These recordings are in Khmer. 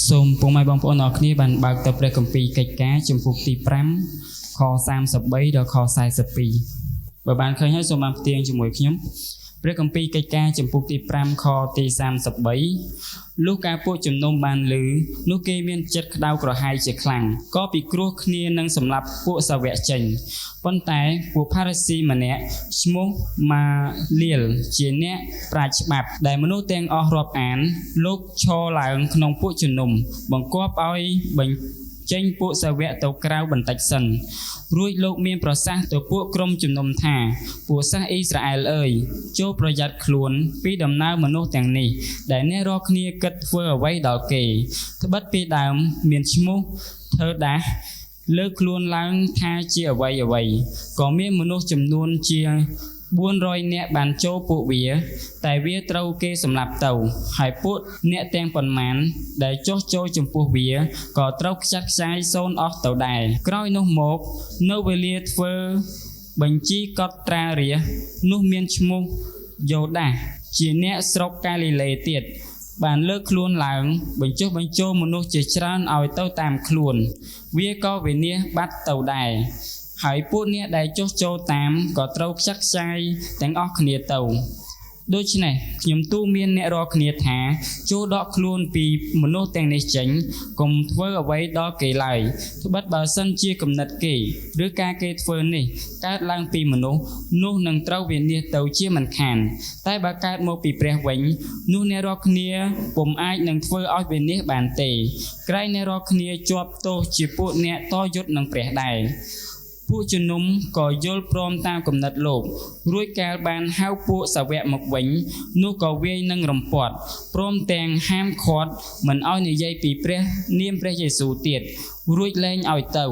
សូមពុកម៉ែបងប្អូនអរគ្នាបានបើកទៅព្រះគម្ពីរកិច្ចការជំពូកទី5ខ33ដល់ខ42បើបានឃើញហើយសូមបានផ្ទៀងជាមួយខ្ញុំព្រះគម្ពីរកិច្ចការជំពូកទី5ខទី33លុះការពួកជំនុំបានឮនោះគេមានចិត្តក្តៅក្រហាយជាខ្លាំងក៏ពិគ្រោះគ្នានឹងសម្លាប់ពួកសាវកចេញប៉ុន្តែពួកផារីស៊ីម្នាក់ឈ្មោះម៉ាលៀលជាអ្នកប្រាជ្ញច្បាប់ដែលមនុស្សទាំងអស់រាប់អានលោកឈរឡើងក្នុងពួកជំនុំបង្គាប់ឲ្យបញ្ចេញពួកសាវកទៅក្រៅបន្តិចសិនរួចលោកមានប្រសាសន៍ទៅពួកក្រុមជំនុំថាពួកសាសអ៊ីស្រាអែលអើយចូលប្រយ័ត្នខ្លួនពីដំណើរមនុស្សទាំងនេះដែលអ្នករាល់គ្នាគិតធ្វើអ្វីដល់គេត្បិតពីដើមមានឈ្មោះធ្វើដាស់លើកខ្លួនឡើងថាជាអ្វីក៏មានមនុស្សចំនួនជា400នាក់បានចូលពួកវាតែវាត្រូវគេសម្លាប់ទៅហើយពួកអ្នកទាំងប៉ុន្មានដែលចុះចូលចំពោះវាក៏ត្រូវខ្ចាត់ខ្ចាយសូន្យអស់ទៅដែរក្រោយនោះមកនៅវេលាធ្វើបញ្ជីកត់ត្រារាស្ត្រនោះមានឈ្មោះយ៉ូដាសជាអ្នកស្រុកកាលីលេទៀតបានលើកខ្លួនឡើងបញ្ចុះបញ្ចូលមនុស្សជាច្រើនឲ្យទៅតាមខ្លួនវាក៏វិនាសបាត់ទៅដែរហើយពួកអ្នកដែលចុះចូលតាមក៏ត្រូវខ្ចាត់ខ្ចាយទាំងអស់គ្នាទៅដូច្នេះខ្ញុំទូលមានអ្នករាល់គ្នាថាចូលដកខ្លួនពីមនុស្សទាំងនេះចេញកុំធ្វើអ្វីដល់គេឡើយត្បិតបើសិនជាគំនិតគេឬការគេធ្វើនេះកើតឡើងពីមនុស្សនោះនឹងត្រូវវិនាសទៅជាមិនខានតែបើកើតមកពីព្រះវិញនោះអ្នករាល់គ្នាពុំអាចនឹងធ្វើឲ្យវិនាសបានទេក្រែងអ្នករាល់គ្នាជាប់ទោសជាពួកអ្នកតយុទ្ធនឹងព្រះដែរពួកជំនុំក៏យល់ព្រមតាមគំនិតលោករួចកាលបានហៅពួកសាវកមកវិញនោះក៏វាយនឹងរំពាត់ព្រមទាំងហាមឃាត់មិនឲ្យនិយាយពីព្រះនាមព្រះយេស៊ូវទៀតរួចលែងឲ្យទៅ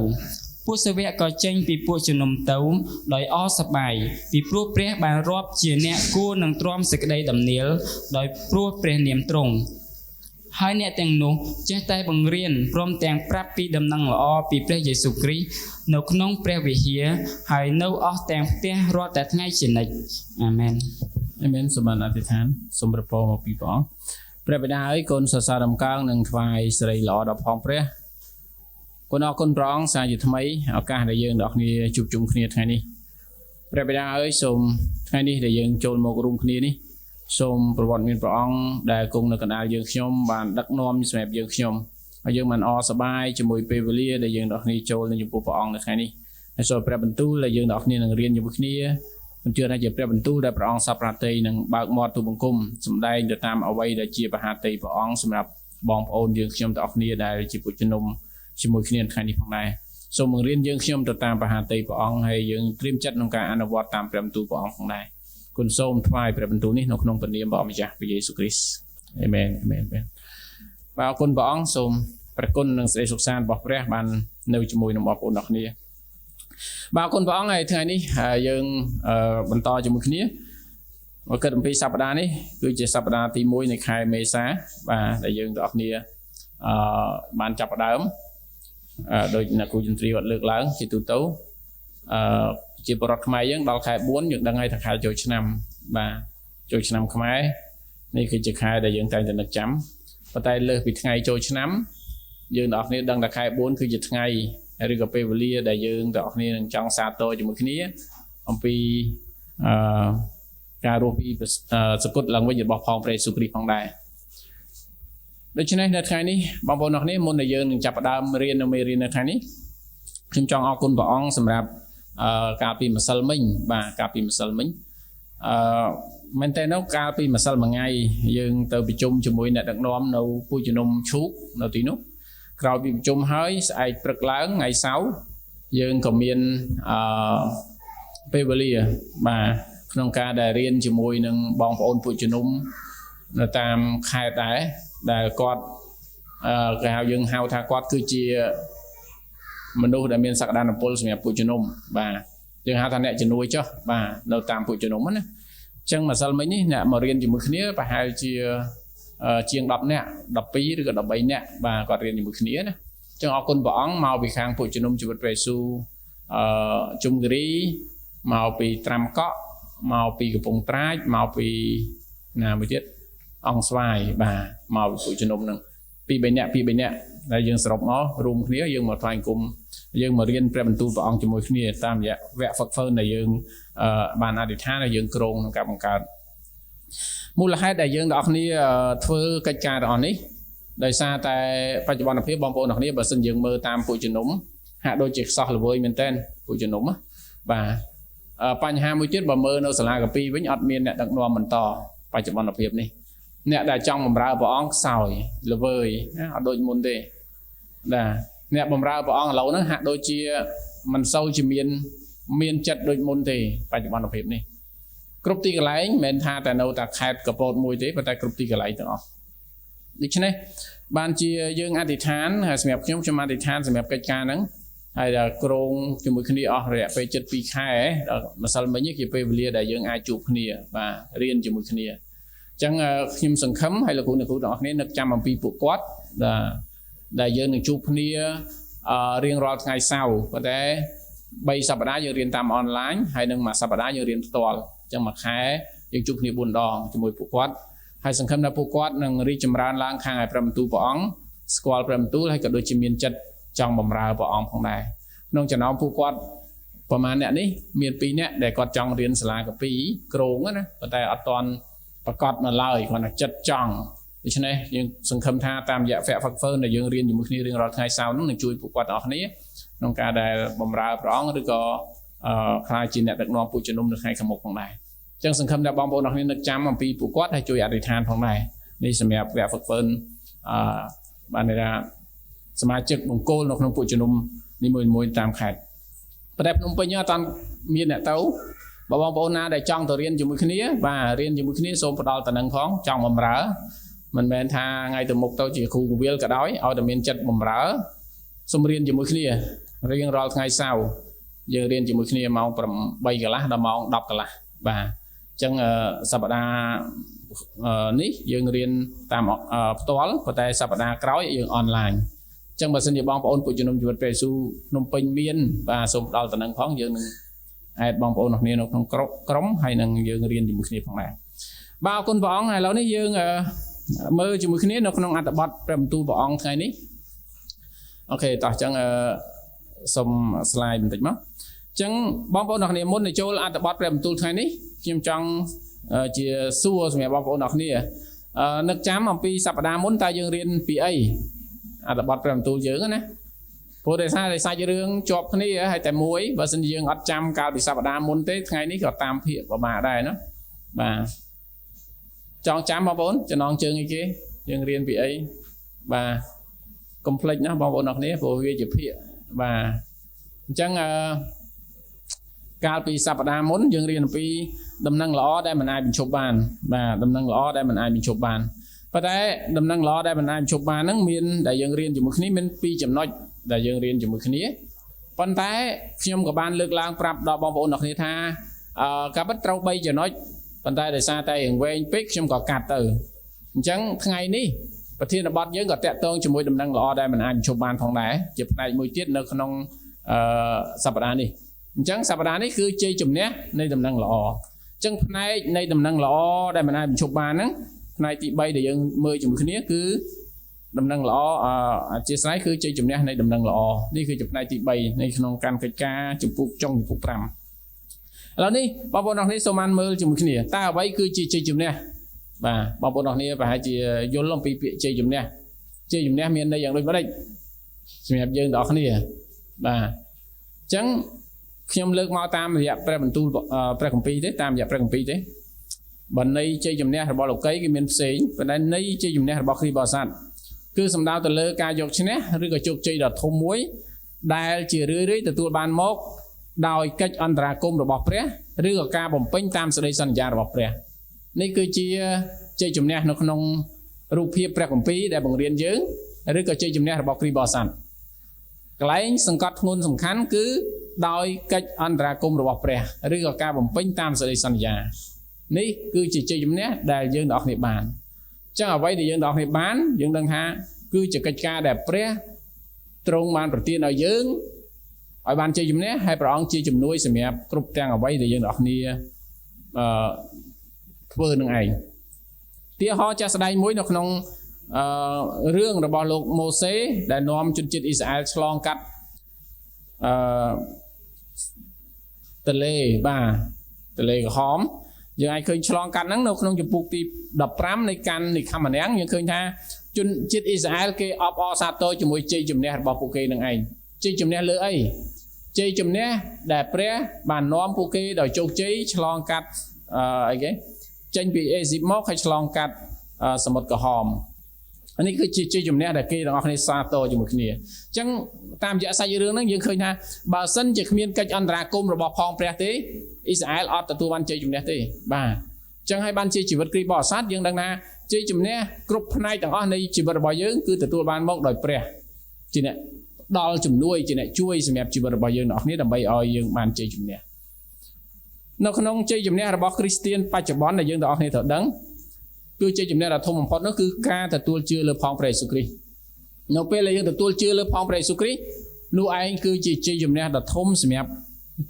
ពួកសាវកក៏ចេញពីពួកជំនុំទៅដោយអសប្បាយពីព្រោះព្រះបានរាប់ជាអ្នកគួរនឹងទ្រាំសេចក្តីដំណៀលដោយព្រោះព្រះនាមទ្រង់ហើយអ្នកទាំងនោះចេះតែបង្រៀនព្រមទាំងប្រាប់ពីដំណឹងល្អពីព្រះយេស៊ូវគ្រីស្ទនៅក្នុងព្រះវិហារហើយនៅអស់ទាំងផ្ទះរាល់តែថ្ងៃជានិច្ចអាមែនអាមែនសូមបានអធិដ្ឋានសូមប្រពោមកពីព្រះអង្គព្រះបិតាហើយកូនសរសើរដំកើងនិងថ្វាយសិរីល្អដល់ផងព្រះគុណអរគុណព្រះអង្គសារជាថ្មីឱកាសដែលយើងទាំងគ្នាជួបជុំគ្នាថ្ងៃនេះព្រះបិតាអើយសូមថ្ងៃនេះដែលយើងចូលមករួមគ្នានេះសូមប្រវត្តិមានព្រះអង្គដែលគង់នៅកណ្ដាលយើងខ្ញុំបានដឹកនាំសម្រាប់យើងខ្ញុំហើយយើងបានអរសប្បាយជាមួយពេលវេលាដែលយើងទាំងគ្នាចូលនៅចំពោះព្រះអង្គនៅថ្ងៃនេះហើយសូមព្រះបន្ទូលដែលយើងទាំងគ្នានឹងរៀនជាមួយគ្នាខ្ញុំជឿថាជាព្រះបន្ទូលដែលព្រះអង្គសប្បុរសតីនឹងបើកមាត់ទូបង្គំសម្ដែងទៅតាមអ្វីដែលជាបហាតីព្រះអង្គសម្រាប់បងប្អូនយើងខ្ញុំទាំងគ្នាដែលជាពុជនុំជាមួយគ្នាថ្ងៃនេះផងដែរសូមបង្រៀនយើងខ្ញុំទៅតាមបហាតីព្រះអង្គហើយយើងត្រៀមចិត្តក្នុងការអនុវត្តតាមព្រះបន្ទូលព្រះអង្គផងដែរគុណសូមថ្វាយព្រះបន្ទូលនេះនៅក្នុងព្រះនាមព្រះម្ចាស់ព្រះយេស៊ូវគ្រីស្ទអាមែនអាមែនបាទអរគុណព្រះអង្គសូមព្រះគុណនិងសេចក្តីសុខសាន្តរបស់ព្រះបាននៅជាមួយនឹងបងប្អូនទាំងគ្នាបាទអរគុណព្រះអង្គហើយថ្ងៃនេះយើងបន្តជាមួយគ្នាមកគិតអំពីសប្តាហ៍នេះគឺជាសប្តាហ៍ទី1នៃខែមេសាបាទដែលយើងទាំងគ្នាបានចាប់ផ្ដើមដោយអ្នកគ្រូជំទ្រីគាត់លើកឡើងជាទូទៅជាបរិបទខ្មែរយើងដល់ខែ4យើងដឹងហើយថាខែចូលឆ្នាំបាទចូលឆ្នាំខ្មែរនេះគឺជាខែដែលយើងតែងតែនឹកចាំប៉ុន្តែលើសពីថ្ងៃចូលឆ្នាំយើងទាំងអស់គ្នាដឹងថាខែ4គឺជាថ្ងៃឬក៏ពេលវេលាដែលយើងទាំងអស់គ្នានឹងចង់សាទរជាមួយគ្នាអំពីការរស់ពីសក្ដិឡើងវិញរបស់ផងព្រះយេស៊ូវគ្រីស្ទផងដែរដូច្នេះនៅថ្ងៃនេះបងប្អូនទាំងអស់គ្នាមុនដែលយើងនឹងចាប់ផ្ដើមរៀននៅមេរៀននៅថ្ងៃនេះខ្ញុំចង់អរគុណព្រះអង្គសម្រាប់កាលពីម្សិលមិញបាទកាលពីម្សិលមិញមែនតើនៅកាលពីម្សិលមួយថ្ងៃយើងទៅប្រជុំជាមួយអ្នកដឹកនាំនៅពូជជំនុំឈូកនៅទីនោះក្រោយពីប្រជុំហើយស្អែកព្រឹកឡើងថ្ងៃសៅរ៍យើងក៏មានពេលវេលាបាទក្នុងការដែលរៀនជាមួយនឹងបងប្អូនពូជជំនុំនៅតាមខេត្តដែរដែលគាត់គេហៅយើងហៅថាគាត់គឺជាមនុស្សដែលមានសក្តានុពលសម្រាប់ពូជជំនុំបាទយើងហៅថាអ្នកជំនួយចុះបាទនៅតាមពូជជំនុំណាអញ្ចឹងម្សិលមិញនេះអ្នកមករៀនជាមួយគ្នាប្រហែលជាជាង10នាក់12ឬក៏13នាក់បាទគាត់រៀនជាមួយគ្នាណាអញ្ចឹងអរគុណព្រះអង្គមកពីខាងពូជជំនុំជីវិតព្រះយេស៊ូវជុំគិរីមកពីត្រាំកក់មកពីកំពង់ត្រាចមកពីណាមួយទៀតអង្គស្វាយបាទមកពីពូជជំនុំនឹងព 3 នាក់ដែលយើងសរុបមករួមគ្នាយើងមកថ្វាយគុំយើងមករៀនព្រះបន្ទូលព្រះអង្គជាមួយគ្នាតាមរយៈវគ្គហ្វឹកហ្វឺនដែលយើងបានអធិដ្ឋានដែលយើងគ្រោងក្នុងការបង្កើតមូលហេតុដែលយើងទាំងអស់គ្នាធ្វើកិច្ចការរបស់នេះដោយសារតែបច្ចុប្បន្នភាពបងប្អូនទាំងគ្នាបើសិនយើងមើលតាមពួកជំនុំហាក់ដូចជាខ្សោះល្វើយមែនតើពួកជំនុំបាទបញ្ហាមួយទៀតបើមើលនៅសាលាកាពីវិញអត់មានអ្នកដឹកនាំបន្តបច្ចុប្បន្នភាពនេះអ្នកដែលចង់បម្រើព្រះអង្គខ្សោយល្វើយអត់ដូចមុនទេបាទអ្នកបម្រើព្រះអង្គឥឡូវហ្នឹងហាក់ដូចជាមិនសូវជាមានចិត្តដូចមុនទេបច្ចុប្បន្នភាពនេះគ្រប់ទីកន្លែងមិនមែនថាតែនៅតែខេត្តកពតមួយទេប៉ុន្តែគ្រប់ទីកន្លែងទាំងអស់ដូច្នេះបានជាយើងអធិដ្ឋានហើយសម្រាប់ខ្ញុំអធិដ្ឋានសម្រាប់កិច្ចការហ្នឹងហើយដល់ក្រងជាមួយគ្នាអស់រយៈពេល7-2 ខែដល់ម្សិលមិញជាពេលវេលាដែលយើងអាចជួបគ្នាបាទរៀនជាមួយគ្នាអញ្ចឹងខ្ញុំសង្ឃឹមហើយលោកគ្រូអ្នកគ្រូទាំងអស់គ្នានឹកចាំអំពីពួកគាត់ដែលយើងនឹងជួបគ្នារៀងរាល់ថ្ងៃសៅរ៍ប៉ុន្តែ3សប្តាហ៍យើងរៀនតាមអនឡាញហើយនឹងមួយសប្តាហ៍យើងរៀនផ្ទាល់អញ្ចឹងមួយខែយើងជួបគ្នា4 ដងជាមួយពួកគាត់ហើយសង្ឃឹមថាពួកគាត់នឹងរីកចម្រើនឡើងខាងឯព្រះបន្ទូលព្រះអង្គស្គាល់ព្រះបន្ទូលហើយក៏ដូចជាមានចិត្តចង់បម្រើព្រះអង្គផងដែរក្នុងចំណោមពួកគាត់ប្រហែលអ្នកនេះមាន2អ្នកដែលគាត់ចង់រៀនសាលាកាពីក្រងណាប៉ុន្តែអត់ទាន់ប្រកាសនៅឡើយគាត់តែចិត្តចង់ដូច្នេះយើងសង្ឃឹមថាតាមរយៈវគ្គហ្វឹកហ្វឺនដែលយើងរៀនជាមួយគ្នារៀងរាល់ថ្ងៃសៅរ៍នោះនឹងជួយពួកគាត់ទាំងអស់គ្នាក្នុងការដែលបម្រើព្រះអង្គឬក៏ខ្លាចជាអ្នកដឹកនាំពួកជំនុំនៅថ្ងៃខាងមុខផងដែរអញ្ចឹងសង្ឃឹមថាបងប្អូនទាំងអស់គ្នានឹកចាំអំពីពួកគាត់ហើយជួយអធិដ្ឋានផងដែរនេះសម្រាប់វគ្គហ្វឹកហ្វឺនបានន័យថាសមាជិកបង្គោលនៅក្នុងពួកជំនុំនីមួយៗតាមខេត្តប្រទេសភ្នំពេញអត់តាន់មានអ្នកទៅបើបងប្អូនណាដែលចង់ទៅរៀនជាមួយគ្នាបាទរៀនជាមួយគ្នាសូមផ្ដល់តំណែងផងចង់បម្រើមិនមែនថាថ្ងៃទៅមុខទៅជាគ្រូគង្វាលក៏ដោយឲ្យតែមានចិត្តបម្រើសូមរៀនជាមួយគ្នារៀងរាល់ថ្ងៃសៅរ៍យើងរៀនជាមួយគ្នាម៉ោង8 កន្លះដល់ម៉ោង10 កន្លះបាទអញ្ចឹងសប្តាហ៍នេះយើងរៀនតាមផ្ទាល់ប៉ុន្តែសប្តាហ៍ក្រោយយើងអនឡាញអញ្ចឹងបើសិនជាបងប្អូនពួកជំនុំជីវិតព្រះយេស៊ូវភ្នំពេញមានបាទសូមផ្ដល់តំណែងផងយើងនឹងអែតបងប្អូនគ្នានៅក្នុងក្រុមហើយនឹងយើងរៀនជាមួយគ្នាផងដែរបាទអរគុណព្រះអង្គឥឡូវនេះយើងមើលជាមួយគ្នានៅក្នុងអត្ថបទព្រះបន្ទូលព្រះអង្គថ្ងៃនេះអូខេតោះអញ្ចឹងសូម slide បន្តិចមកអញ្ចឹងបងប្អូនអ្នកគ្នាមុនទៅចូលអត្ថបទព្រះបន្ទូលថ្ងៃនេះខ្ញុំចង់ជាសួរសម្រាប់បងប្អូនអ្នកគ្នានឹកចាំអំពីសប្តាហ៍មុនតើយើងរៀនពីអីអត្ថបទព្រះបន្ទូលយើងណាព្រោះដោយសារតែសាច់រឿងជាប់គ្នាហើយតែមួយបើសិនជាយើងអត់ចាំកាលពីសប្តាហ៍មុនទេថ្ងៃនេះក៏តាមភាកប្រមាដែរណាបាទចង់ចាំបងប្អូនចំណងជើងអីគេយើងរៀនពីអីបាទកុំភ្លេចណាបងប្អូនអ្នកគ្នាព្រោះវាជាភាកបាទអញ្ចឹងកាលពីសប្តាហ៍មុនយើងរៀនអំពីដំណឹងល្អដែលមិនអាចបញ្ឈប់បានបាទដំណឹងល្អដែលមិនអាចបញ្ឈប់បានប៉ុន្តែដំណឹងល្អដែលមិនអាចបញ្ឈប់បានហ្នឹងមានដែលយើងរៀនជាមួយគ្នាមាន2ចំណុចដែលយើងរៀនជាមួយគ្នាប៉ុន្តែខ្ញុំក៏បានលើកឡើងប្រាប់ដល់បងប្អូនអ្នកគ្នាថាការពិតត្រូវ3ចំណុចប៉ុន្តែដោយសារតែរឿងវែងពេកខ្ញុំក៏កាត់ទៅអញ្ចឹងថ្ងៃនេះប្រធានបទយើងក៏តាក់ទងជាមួយដំណឹងល្អដែលមិនអាចបញ្ឈប់បានផងដែរជាផ្នែកមួយទៀតនៅក្នុងសប្តាហ៍នេះអញ្ចឹងសប្តាហ៍នេះគឺជ័យជំនះនៃដំណឹងល្អអញ្ចឹងផ្នែកនៃដំណឹងល្អដែលមិនអាចបញ្ឈប់បានហ្នឹងផ្នែកទី3ដែលយើងមើលជាមួយគ្នាគឺដំណឹងល្អអធិស្ឋានគឺជ័យជំនះនៃដំណឹងល្អនេះគឺជាផ្នែកទី3នៃក្នុងកម្មកិច្ចការជំពូកចុងជំពូក5ឥឡូវនេះបងប្អូនទាំងនេះសូមបានមើលជាមួយគ្នាតើអ្វីគឺជាជ័យជំនះបាទបងប្អូនទាំងនេះប្រហែលជាយល់អំពីពាក្យជ័យជំនះមានន័យយ៉ាងដូចម្ដេចសម្រាប់យើងទាំងអស់គ្នាបាទអញ្ចឹងខ្ញុំលើកមកតាមរយៈព្រះបន្ទូលព្រះគម្ពីរទេតាមរយៈព្រះគម្ពីរទេបើន័យជ័យជំនះរបស់លោកីគឺមានផ្សេងប៉ុន្តែន័យជ័យជំនះរបស់គ្រីស្ទបរិស័ទគឺសំដៅទៅលើការយកឈ្នះឬក៏ជោគជ័យដ៏ធំមួយដែលជារឿយៗទទួលបានមកដោយកិច្ចអន្តរាគមន៍របស់ព្រះឬក៏ការបំពេញតាមសេចក្តីសន្យារបស់ព្រះនេះគឺជាជ័យជំនះនៅក្នុងរូបភាពព្រះគម្ពីរដែលបង្រៀនយើងឬក៏ជ័យជំនះរបស់គ្រីស្ទបរិស័ទកន្លែងសង្កត់ធ្ងន់សំខាន់គឺដោយកិច្ចអន្តរាគមន៍របស់ព្រះឬក៏ការបំពេញតាមសេចក្តីសន្យានេះគឺជាជ័យជំនះដែលយើងទាំងអស់គ្នាបានអញ្ចឹងអ្វីដែលយើងទាំងអស់គ្នាបានយើងដឹងថាគឺជាកិច្ចការដែលព្រះទ្រង់បានប្រទានឲ្យយើងឲ្យបានជ័យជំនះហើយព្រះអង្គជាជំនួយសម្រាប់គ្រប់ទាំងអ្វីដែលយើងទាំងអស់គ្នាធ្វើនឹងឯងទីហោចាស់ស្ដែងមួយនៅក្នុង រឿងរបស់លោកម៉ូសេដែលនាំជនជាតិអ៊ីស្រាអែលឆ្លងកាត់ទន្លេទន្លេក្រហមយើងអាចឃើញឆ្លងកាត់ហ្នឹងនៅក្នុងចំពុកទី15នៃកាន់នៃខមណាំងយើងឃើញថាជនជាតិអ៊ីស្រាអែលគេអបអរសាទរជាមួយជ័យជំនះរបស់ពួកគេនឹងឯងជ័យជំនះលើអីជ័យជំនះដែលព្រះបាននាំពួកគេដោយជោគជ័យឆ្លងកាត់អីគេចេញពីអេស៊ីបមកហើយឆ្លងកាត់សមុទ្រក្រហមនេះគឺជាជ័យជំនះដែលគេទាំងអស់គ្នាសាទរជាមួយគ្នាអញ្ចឹងតាមរយៈសាច់រឿងហ្នឹងយើងឃើញថាបើសិនជាគ្មានកិច្ចអន្តរាគមន៍របស់ផងព្រះទេអ៊ីស្រាអែលអត់ទទួលបានជ័យជំនះទេបាទអញ្ចឹងហើយបានជាជីវិតគ្រីស្ទបរិស័ទយើងដឹងថាជ័យជំនះគ្រប់ផ្នែកទាំងអស់នៃជីវិតរបស់យើងគឺទទួលបានមកដោយព្រះជាអ្នកដល់ជំនួយជាអ្នកជួយសម្រាប់ជីវិតរបស់យើងទាំងអស់គ្នាដើម្បីឲ្យយើងបានជ័យជំនះនៅក្នុងជ័យជំនះរបស់គ្រីស្ទានបច្ចុប្បន្នដែលយើងទាំងអស់គ្នាត្រូវដឹងគឺជ័យជំនះដ៏ធំបំផុតនោះគឺការទទួលជឿលើផងព្រះយេស៊ូវគ្រីស្ទនៅពេលដែលយើងទទួលជឿលើផងព្រះយេស៊ូវគ្រីស្ទនោះឯងគឺជាជ័យជំនះដ៏ធំសម្រាប់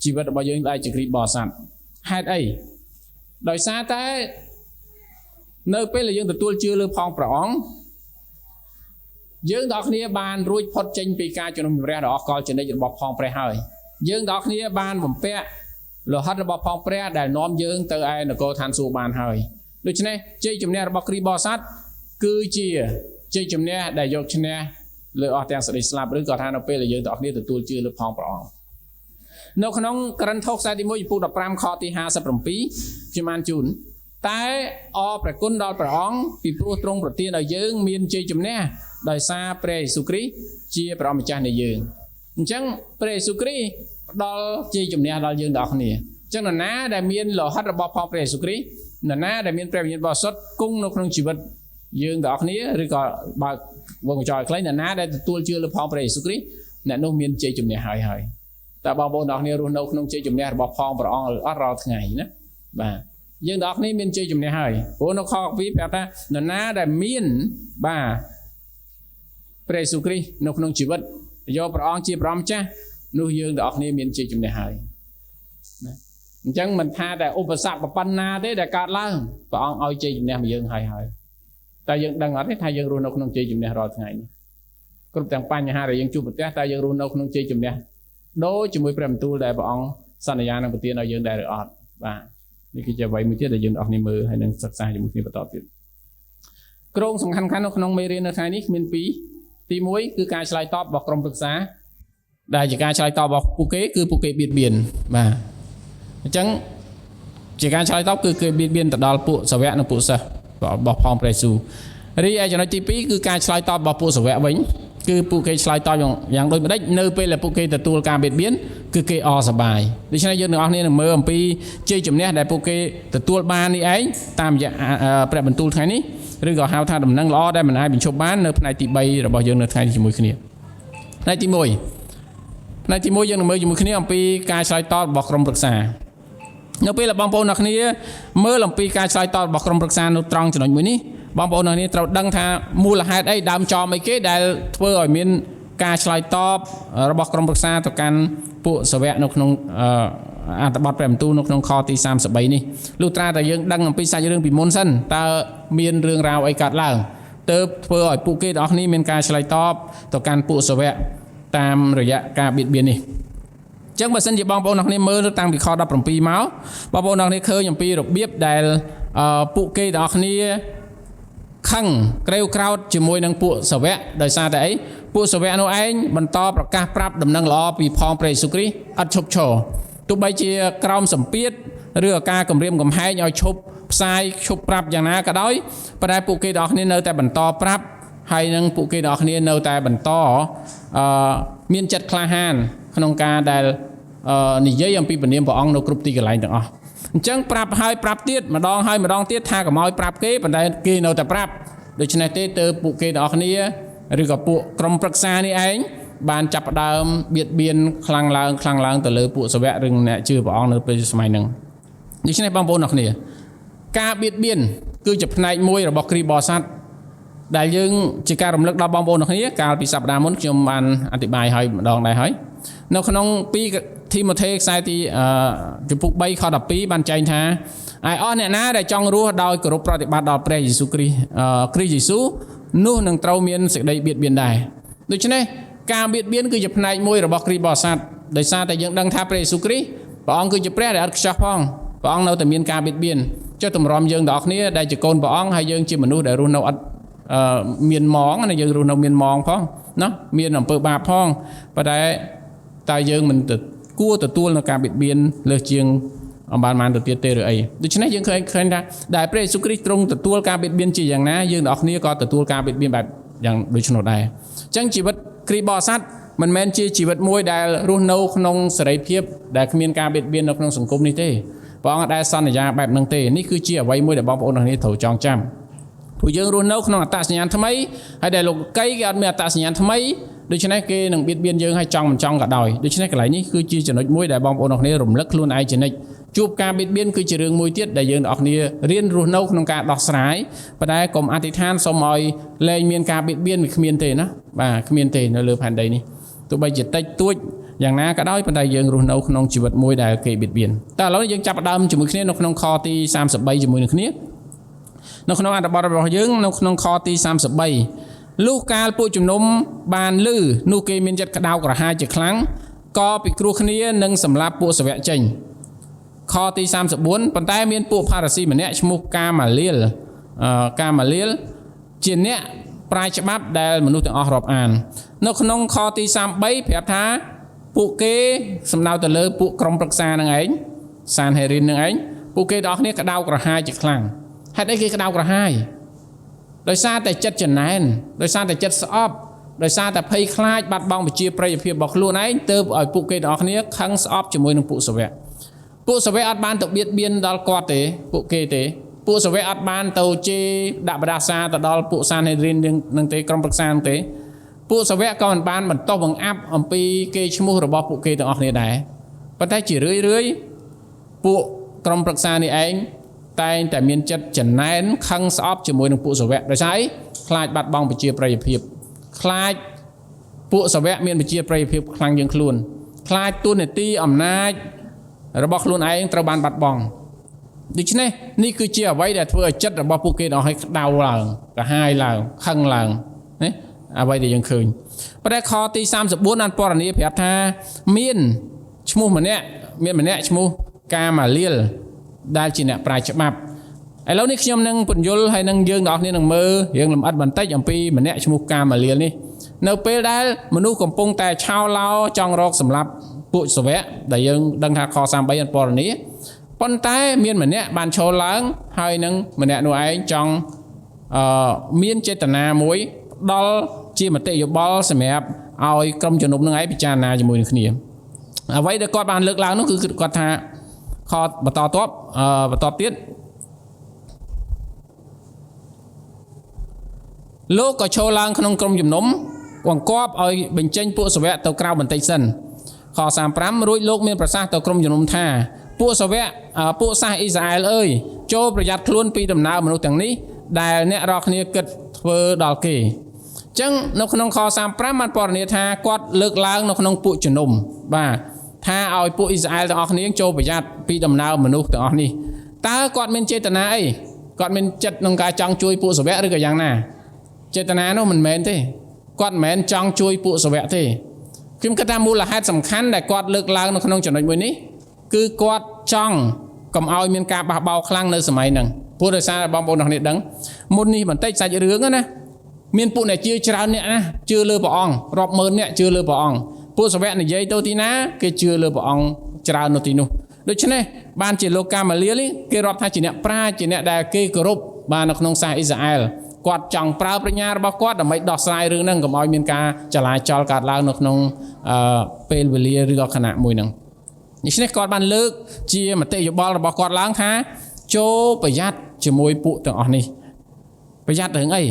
ជីវិតរបស់យើងដែលជាគ្រីស្ទបរិស័ទហេតុអីដោយសារតែនៅពេលដែលយើងទទួលជឿលើផងព្រះអង្គយើងទាំងអស់គ្នាបានរួចផុតចេញពីការជំនុំជម្រះដ៏អស្ចារ្យជានិច្ចរបស់ផងព្រះហើយយើងទាំងអស់គ្នាបានបំពាក់លោហិតរបស់ផងព្រះដែលនាំយើងទៅឯនគរឋានសួគ៌បានហើយដូច្នេះជ័យជំនះរបស់គ្រីស្ទបរិស័ទគឺជាជ័យជំនះដែលយកឈ្នះលើអស់ទាំងសេចក្តីស្លាប់ឬក៏ថានៅពេលដែលយើងទាំងអស់គ្នាទទួលជឿលើផងព្រះអង្គនៅក្នុងករិនថូសខ្សែទី1ចំពោះ15ខទី57ខ្ញុំបានជូនតែអរព្រះគុណដល់ព្រះអង្គពីព្រោះទ្រង់ប្រទានឲ្យយើងមានជ័យជំនះដោយសារព្រះយេស៊ូវគ្រីស្ទជាព្រះម្ចាស់នៃយើងអញ្ចឹងព្រះយេស៊ូវគ្រីស្ទផ្ដល់ជ័យជំនះដល់យើងទាំងអស់គ្នាអញ្ចឹងនរណាដែលមានលោហិតរបស់ផងព្រះយេស៊ូវគ្រីស្ទនរណាដែលមានព្រះវិញ្ញាណបរិសុទ្ធគង់នៅក្នុងជីវិតយើងទាំងអស់គ្នាឬក៏បើវងកញ្ចក់ឲ្យខ្លីនរណាដែលទទួលជឿលើផងព្រះយេស៊ូវគ្រីស្ទអ្នកនោះមានជ័យជំនះហើយតែបងប្អូនទាំងអស់គ្នារស់នៅក្នុងជ័យជំនះរបស់ផងព្រះអង្គអត់រាល់ថ្ងៃណាបាទយើងទាំងអស់គ្នាមានជ័យជំនះហើយព្រោះនៅខ12ប្រាប់ថានរណាដែលមានបាទព្រះយេស៊ូវគ្រីស្ទនៅក្នុងជីវិតយកព្រះអង្គជាព្រះម្ចាស់នោះយើងទាំងអស់គ្នាមានជ័យជំនះហើយណាអញ្ចឹងមិនថាតែឧបសគ្គប៉ុណ្ណាទេដែលកើតឡើងព្រះអង្គឲ្យជ័យជំនះមកយើងហើយតែយើងដឹងអត់ទេថាយើងរស់នៅក្នុងជ័យជំនះរាល់ថ្ងៃនេះគ្រប់ទាំងបញ្ហាដែលយើងជួបប្រទះតែយើងរស់នៅក្នុងជ័យជំនះដូចជាមួយព្រះបន្ទូលដែលព្រះអង្គសន្យានឹងប្រទានឲ្យយើងដែរឬអត់បាទនេះគឺជាអ្វីមួយទៀតដែលយើងអស់គ្នាមើលហើយនឹងសិក្សាជាមួយគ្នាបន្តទៀតគ្រោងសំខាន់នៅក្នុងមេរៀននៅថ្ងៃនេះមានពីរទី1គឺការឆ្លើយតបរបស់ក្រុមប្រឹក្សាដែលជាការឆ្លើយតបរបស់ពួកគេគឺពួកគេបៀតបៀនបាទអញ្ចឹងជាការឆ្លើយតបគឺគេបៀតបៀនទៅដល់ពួកសាវកនិងពួកសិស្សរបស់ផងព្រះយេស៊ូវរីឯចំណុចទី2គឺការឆ្លើយតបរបស់ពួកសាវកវិញគឺពួកគេឆ្លើយតបយ៉ាងដូចម្ដេចនៅពេលដែលពួកគេទទួលការបៀតបៀនគឺគេអរសប្បាយដូច្នេះយើងទាំងអស់គ្នានឹងមើលអំពីជ័យជំនះដែលពួកគេទទួលបាននេះឯងតាមរយៈព្រះបន្ទូលថ្ងៃនេះឬក៏ហៅថាដំណឹងល្អដែលមិនអាចបញ្ឈប់បាននៅផ្នែកទី3របស់យើងនៅថ្ងៃនេះជាមួយគ្នាផ្នែកទី1យើងនឹងមើលជាមួយគ្នាអំពីការឆ្លើយតបរបស់ក្រុមប្រឹក្សានៅពេលដែលបងប្អូនអ្នកគ្នាមើលអំពីការឆ្លើយតបរបស់ក្រុមប្រឹក្សានៅត្រង់ចំណុចមួយនេះបងប្អូនអ្នកគ្នាត្រូវដឹងថាមូលហេតុអីដើមចមអីគេដែលធ្វើឲ្យមានការឆ្លើយតបរបស់ក្រុមប្រឹក្សាទៅកាន់ពួកសាវកនៅក្នុងអត្ថបទព្រះបន្ទូលនៅក្នុងខទី33នេះលុះត្រាតែយើងដឹងអំពីសាច់រឿងពីមុនសិនតើមានរឿងរ៉ាវអីកើតឡើងទើបធ្វើឲ្យពួកគេទាំងអស់គ្នាមានការឆ្លើយតបទៅកាន់ពួកសាវកតាមរយៈការបៀតបៀននេះចឹងបើសិនជាបងប្អូនអ្នកគ្នាមើលតាំងពីខ17មកបងប្អូនអ្នកគ្នាឃើញអំពីរបៀបដែលពួកគេទាំងអស់គ្នាខឹងក្រេវក្រោធជាមួយនឹងពួកសាវកដោយសារតែអីពួកសាវកនោះឯងបន្តប្រកាសប្រាប់ដំណឹងល្អពីផងព្រះយេស៊ូវគ្រីស្ទអត់ឈប់ឈរទោះបីជាក្រោមសម្ពាធឬការគំរាមកំហែងឲ្យឈប់ផ្សាយឈប់ប្រាប់យ៉ាងណាក៏ដោយប៉ុន្តែពួកគេទាំងអស់គ្នានៅតែបន្តប្រាប់ហើយនឹងពួកគេទាំងអស់គ្នានៅតែបន្តមានចិត្តក្លាហានក្នុងការដែលនិយាយអំពីព្រះនាមព្រះអង្គនៅគ្រប់ទីកន្លែងទាំងអស់អញ្ចឹងប្រាប់ហើយប្រាប់ទៀតម្ដងហើយម្ដងទៀតថាកុំឲ្យប្រាប់គេប៉ុន្តែគេនៅតែប្រាប់ដូច្នេះទេទើបពួកគេទាំងអស់គ្នាឬក៏ពួកក្រុមប្រឹក្សានេះឯងបានចាប់ផ្ដើមបៀតបៀនខ្លាំងឡើងទៅលើពួកសាវកឬអ្នកជឿព្រះអង្គនៅពេលសម័យហ្នឹងដូច្នេះបងប្អូនទាំងគ្នាការបៀតបៀនគឺជាផ្នែកមួយរបស់គ្រីស្ទបរិស័ទដែលយើងជាការរំលឹកដល់បងប្អូនទាំងគ្នាកាលពីសប្តាហ៍មុនខ្ញុំបានអធិប្បាយឲ្យម្ដងដែរហើយនៅក្នុង2ធីម៉ូថេខ្សែទីចំពុក3ខ12បានចែងថាឯអស់អ្នកណាដែលចង់រស់ដោយគោរពប្រតិបត្តិដល់ព្រះយេស៊ូវគ្រីស្ទគ្រីស្ទយេស៊ូវ នោះនឹងត្រូវមានសេចក្តីបៀតបៀនដែរដូច្នេះការបៀតបៀនគឺជាផ្នែកមួយរបស់គ្រីស្ទបរិស័ទដោយសារតែយើងដឹងថាព្រះយេស៊ូវគ្រីស្ទព្រះអង្គគឺជាព្រះដែលអត់ខ្ចោះផងព្រះអង្គនៅតែមានការបៀតបៀនចុះតម្រាំយើងទាំងអស់គ្នាដែលជាកូនព្រះអង្គហើយយើងជាមនុស្សដែលរស់នៅអត់មានម៉ងណាយើងរស់នៅមានម៉ងផងណាមានអំពើបាបផងប៉ុន្តែយើងមិនគួរទទួលនៅការបៀតបៀនលើសជាងអំបានទៅទៀតទេឬអីដូច្នេះយើងឃើញថាដែលព្រះយេស៊ូវគ្រីស្ទទ្រង់ទទួលការបៀតបៀនជាយ៉ាងណាយើងទាំងអស់គ្នាក៏ទទួលការបៀតបៀនបែបយ៉ាងដូចនោះដែរអញ្ចឹងជីវិតគ្រីស្ទបរិស័ទមិនមែនជាជីវិតមួយដែលរស់នៅក្នុងសេរីភាពដែលគ្មានការបៀតបៀននៅក្នុងសង្គមនេះទេព្រះអង្គដែលសន្យាបែបហ្នឹងទេនេះគឺជាអ្វីមួយដែលបងប្អូនទាំងនេះត្រូវចងចាំពួកយើងរស់នៅក្នុងអត្តសញ្ញាណថ្មីហើយដែលលោកកៃគេអត់មានអត្តសញ្ញាណថ្មីដូច្នេះគេនឹងបៀតបៀនយើងឲ្យចង់មិនចង់ក៏ដោយដូច្នេះកន្លែងនេះគឺជាចំណុចមួយដែលបងប្អូនទាំងនេះរំលឹកខ្លួនឯងជានិច្ចជួបការបៀតបៀនគឺជារឿងមួយទៀតដែលយើងទាំងអស់គ្នារៀនរស់នៅក្នុងការដោះស្រាយប៉ុន្តែកុំអធិដ្ឋានសូមឲ្យលែងមានការបៀតបៀនវាគ្មានទេណាបាទគ្មានទេនៅលើផែនដីនេះទោះបីជាតិចតួចយ៉ាងណាក៏ដោយប៉ុន្តែយើងរស់នៅក្នុងជីវិតមួយដែលគេបៀតបៀនតែឥឡូវយើងចាប់ផ្ដើមជាមួយគ្នានៅក្នុងខទី33ជាមួយនឹងគ្នានៅក្នុងអត្ថបទរបស់យើងនៅក្នុងខទី33លុះកាលពួកជំនុំបានឮនោះគេមានចិត្តក្តៅក្រហាយជាខ្លាំងក៏ពិគ្រោះគ្នានឹងសម្លាប់ពួកសាវកចេញខទី34ប៉ុន្តែមានពួកផារ៉ាស៊ីម្នាក់ឈ្មោះកាម៉ាលៀលជាអ្នកប្រាជ្ញច្បាប់ដែលមនុស្សទាំងអស់រាប់អាននៅក្នុងខទី33ប្រាប់ថាពួកគេសំដៅទៅលើពួកក្រុមប្រឹក្សានឹងឯងសានហេរីននឹងឯងពួកគេទាំងអស់គ្នាក្តៅក្រហាយជាខ្លាំងហេតុអីគេក្តៅក្រហាយដោយសារតែចិត្តចំណែនដោយសារតែចិត្តស្អប់ដោយសារតែភ័យខ្លាចបាត់បង់ប្រជាប្រិយភាពរបស់ខ្លួនឯងទើបឲ្យពួកគេទាំងអស់គ្នាខឹងស្អប់ជាមួយនឹងពួកសាវកអត់បានទៅបៀតបៀនដល់គាត់ទេពួកគេទេពួកសាវកអត់បានទៅជេរដាក់បដាសាទៅដល់ពួកសានហេរីននឹងទេក្រុមប្រឹក្សានឹងទេពួកសាវកក៏មិនបានបន្តបង្អាប់អំពីគេឈ្មោះរបស់ពួកគេទាំងអស់គ្នាដែរប៉ុន្តែជារឿយពួកក្រុមប្រឹក្សានេះឯងតែងតែមានចិត្តចំណែនខឹងស្អប់ជាមួយនឹងពួកសាវកដោយសារអីខ្លាចបាត់បង់ប្រជាប្រិយភាពខ្លាចពួកសាវកមានប្រជាប្រិយភាពខ្លាំងជាងខ្លួនខ្លាចទួនាទីអំណាចរបស់ខ្លួនឯងត្រូវបានបាត់បង់ដូច្នេះនេះគឺជាអ្វីដែលធ្វើឲ្យចិត្តរបស់ពួកគេដល់ឲ្យក្តៅឡើងកាហាយឡើងខឹងឡើងណាអ្វីដែលយើងឃើញប៉ុន្តែខទី34បានពណ៌នាប្រាប់ថាមានឈ្មោះម្នាក់ឈ្មោះកាម៉ាលៀលដែលជាអ្នកប្រាជ្ញច្បាប់ឥឡូវនេះខ្ញុំនឹងពន្យល់ហើយនឹងយើងទាំងអស់គ្នានឹងមើលរឿងលម្អិតបន្តិចអំពីម្នាក់ឈ្មោះកាម៉ាលៀលនេះនៅពេលដែលមនុស្សកំពុងតែឆោឡោចង់រកសម្លាប់ពួកសាវកដែលយើងដឹងថាខ33បានពណ៌នាប៉ុន្តែមានម្នាក់បានឈរឡើងហើយនឹងម្នាក់នោះឯងចង់មានចេតនាមួយផ្ដល់ជាមតិយោបល់សម្រាប់ឲ្យក្រុមជំនុំនឹងឯងពិចារណាជាមួយនឹងគ្នាអ្វីដែលគាត់បានលើកឡើងនោះគឺគាត់ថាខបន្តទៀតលោកក៏ឈរឡើងក្នុងក្រុមជំនុំបង្គាប់ឲ្យបញ្ចេញពួកសាវកទៅក្រៅបន្តិចសិនខ35រួចលោកមានប្រសាសន៍ទៅក្រុមជំនុំថាពួកសាវកពួកសាសអ៊ីស្រាអែលអើយចូលប្រយ័ត្នខ្លួនពីដំណើរមនុស្សទាំងនេះដែលអ្នករាល់គ្នាគិតធ្វើដល់គេអញ្ចឹងនៅក្នុងខ35បានពណ៌នាថាគាត់លើកឡើងនៅក្នុងពួកជំនុំបាទថាឲ្យពួកអ៊ីស្រាអែលទាំងអស់គ្នាចូលប្រយ័ត្នពីដំណើរមនុស្សទាំងអស់នេះតើគាត់មានចេតនាអីគាត់មានចិត្តក្នុងការចង់ជួយពួកសាវកឬក៏យ៉ាងណាចេតនានោះមិនមែនទេគាត់មិនមែនចង់ជួយពួកសាវកទេខ្ញុំគិតថាមូលហេតុសំខាន់ដែលគាត់លើកឡើងនៅក្នុងចំណុចមួយនេះគឺគាត់ចង់កុំឲ្យមានការបះបោរខ្លាំងនៅសម័យហ្នឹងព្រោះដោយសារបងប្អូនទាំងនេះដឹងមុននេះបន្តិចសាច់រឿងណាមានពួកអ្នកជឿច្រើនអ្នកណាជឿលើព្រះអង្គរាប់ម៉ឺនអ្នកជឿលើព្រះអង្គពួកសាវកនិយាយទៅទីណាគេជឿលើព្រះអង្គច្រើននៅទីនោះដូច្នេះបានជាលោកកាម៉ាលៀលនេះគេរាប់ថាជាអ្នកប្រាជ្ញជាអ្នកដែលគេគោរពបាននៅក្នុងសាសអ៊ីស្រាអែលគាត់ចង់ប្រើប្រាជ្ញារបស់គាត់ដើម្បីដោះស្រាយរឿងហ្នឹងកុំឲ្យមានការចលាចលកើតឡើងនៅក្នុងពេលវេលាឬក៏ខណៈមួយហ្នឹងដូច្នេះគាត់បានលើកជាមតិយោបល់របស់គាត់ឡើងថាចូលប្រយ័ត្នជាមួយពួកទាំងអស់នេះប្រយ័ត្នរឿងអី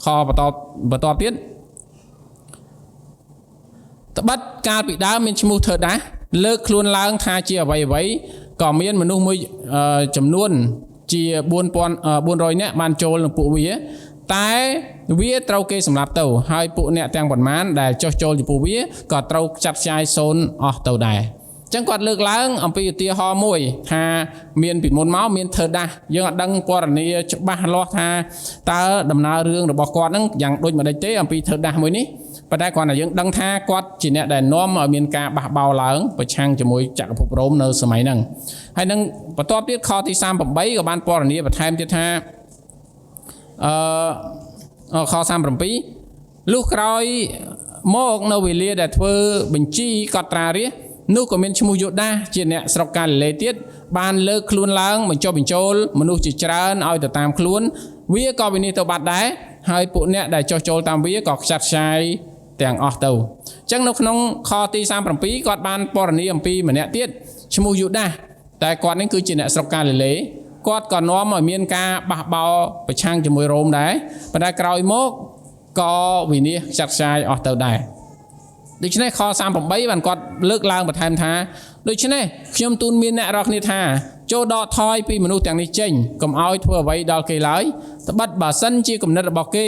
ខបន្តទៀតត្បិតកាលពីដើមមានឈ្មោះធើដាសលើកខ្លួនឡើងថាជាអ្វីក៏មានមនុស្សមួយចំនួនជា400នាក់បានចូលនឹងពួកវាតែវាត្រូវគេសម្លាប់ទៅហើយពួកអ្នកទាំងប៉ុន្មានដែលចុះចូលចំពោះវាក៏ត្រូវចាត់ចាយសូន្យអស់ទៅដែរអ ចឹងគាត់លើកឡើងអំពីឧទាហរណ៍មួយថាមានពីមុនមកមានធ្វើដាស់យើងអត់ដឹងពណ៌នាច្បាស់លាស់ថាតើដំណើររឿងរបស់គាត់ហ្នឹងយ៉ាងដូចម្ដេចទេអំពីធ្វើដាស់មួយនេះប៉ុន្តែគាត់ថាយើងដឹងថាគាត់ជាអ្នកដែលនាំឲ្យមានការបះបោរឡើងប្រឆាំងជាមួយចក្រភពរ៉ូមនៅសម័យហ្នឹងហើយនឹងបន្ទាប់ទៀតខទី38ក៏បានពណ៌នាបន្ថែមទៀតថាខ37លុះក្រោយមកនៅវេលាដែលធ្វើបញ្ជីកត់ត្រារាស្ត្រនោះក៏មានឈ្មោះយូដាសជាអ្នកស្រុកកាលីលេទៀតបានលើកខ្លួនឡើងបញ្ចុះបញ្ចូលមនុស្សជាច្រើនឲ្យទៅតាមខ្លួនវាក៏វិនិច្ឆ័យទៅបាត់ដែរហើយពួកអ្នកដែលចុះចូលតាមវាក៏ខ្ចាត់ខ្ចាយទាំងអស់ទៅអញ្ចឹងនៅក្នុងខទី37គាត់បានពណ៌នាអំពីម្នាក់ទៀតឈ្មោះយូដាសតែគាត់នេះគឺជាអ្នកស្រុកកាលីលេគាត់ក៏នាំឲ្យមានការបះបោរប្រឆាំងជាមួយរ៉ូមដែរប៉ុន្តែក្រោយមកក៏វិនិច្ឆ័យខ្ចាត់ខ្ចាយអស់ទៅដែរដូច្នេះខ38បានគាត់លើកឡើងបន្ថែមថាដូច្នេះខ្ញុំទូលមានអ្នករាល់គ្នាថាចូលដកថយពីមនុស្សទាំងនេះចេញកុំឲ្យធ្វើអ្វីដល់គេឡើយត្បិតបើសិនជាគំនិតរបស់គេ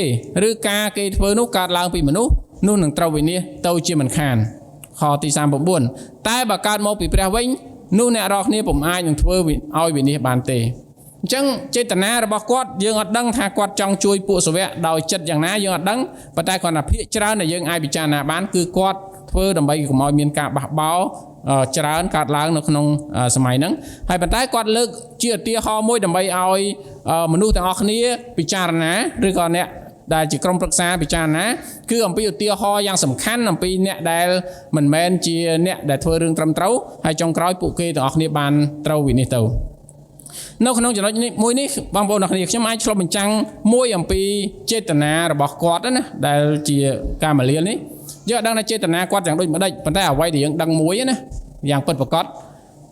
ឬការគេធ្វើនោះកើតឡើងពីមនុស្សនោះនឹងត្រូវវិនិច្ឆ័យទៅជាមិនខានខទី39តែបើកើតមកពីព្រះវិញនោះអ្នករាល់គ្នាពុំអាចនឹងធ្វើឲ្យវិនិច្ឆ័យបានទេអញ្ចឹងចេតនារបស់គាត់យើងអត់ដឹងថាគាត់ចង់ជួយពួកសាវកដោយចិត្តយ៉ាងណាយើងអត់ដឹងប៉ុន្តែគាត់ថាភាគច្រើនដែលយើងអាចពិចារណាបានគឺគាត់ធ្វើដើម្បីកុំឲ្យមានការបះបោរច្រើនកើតឡើងនៅក្នុងសម័យហ្នឹងហើយប៉ុន្តែគាត់លើកជាឧទាហរណ៍មួយដើម្បីឲ្យមនុស្សទាំងអស់គ្នាពិចារណាឬក៏អ្នកដែលជាក្រុមប្រឹក្សាពិចារណាគឺអំពីឧទាហរណ៍យ៉ាងសំខាន់អំពីអ្នកដែលមិនមែនជាអ្នកដែលធ្វើរឿងត្រឹមត្រូវហើយចុងក្រោយពួកគេទាំងអស់គ្នាបានត្រូវវិនិច្ឆ័យទៅនៅក្នុងចំណុចនេះមួយនេះបងប្អូនទាំងគ្នាខ្ញុំអាចឆ្លុះបញ្ចាំងមួយអំពីចេតនារបស់គាត់ណាដែលជាកាមាលៀលនេះយើងដឹងថាចេតនាគាត់យ៉ាងដូចម្ដេចប៉ុន្តែអ្វីដែលយើងដឹងមួយណាយ៉ាងពិតប្រាកដ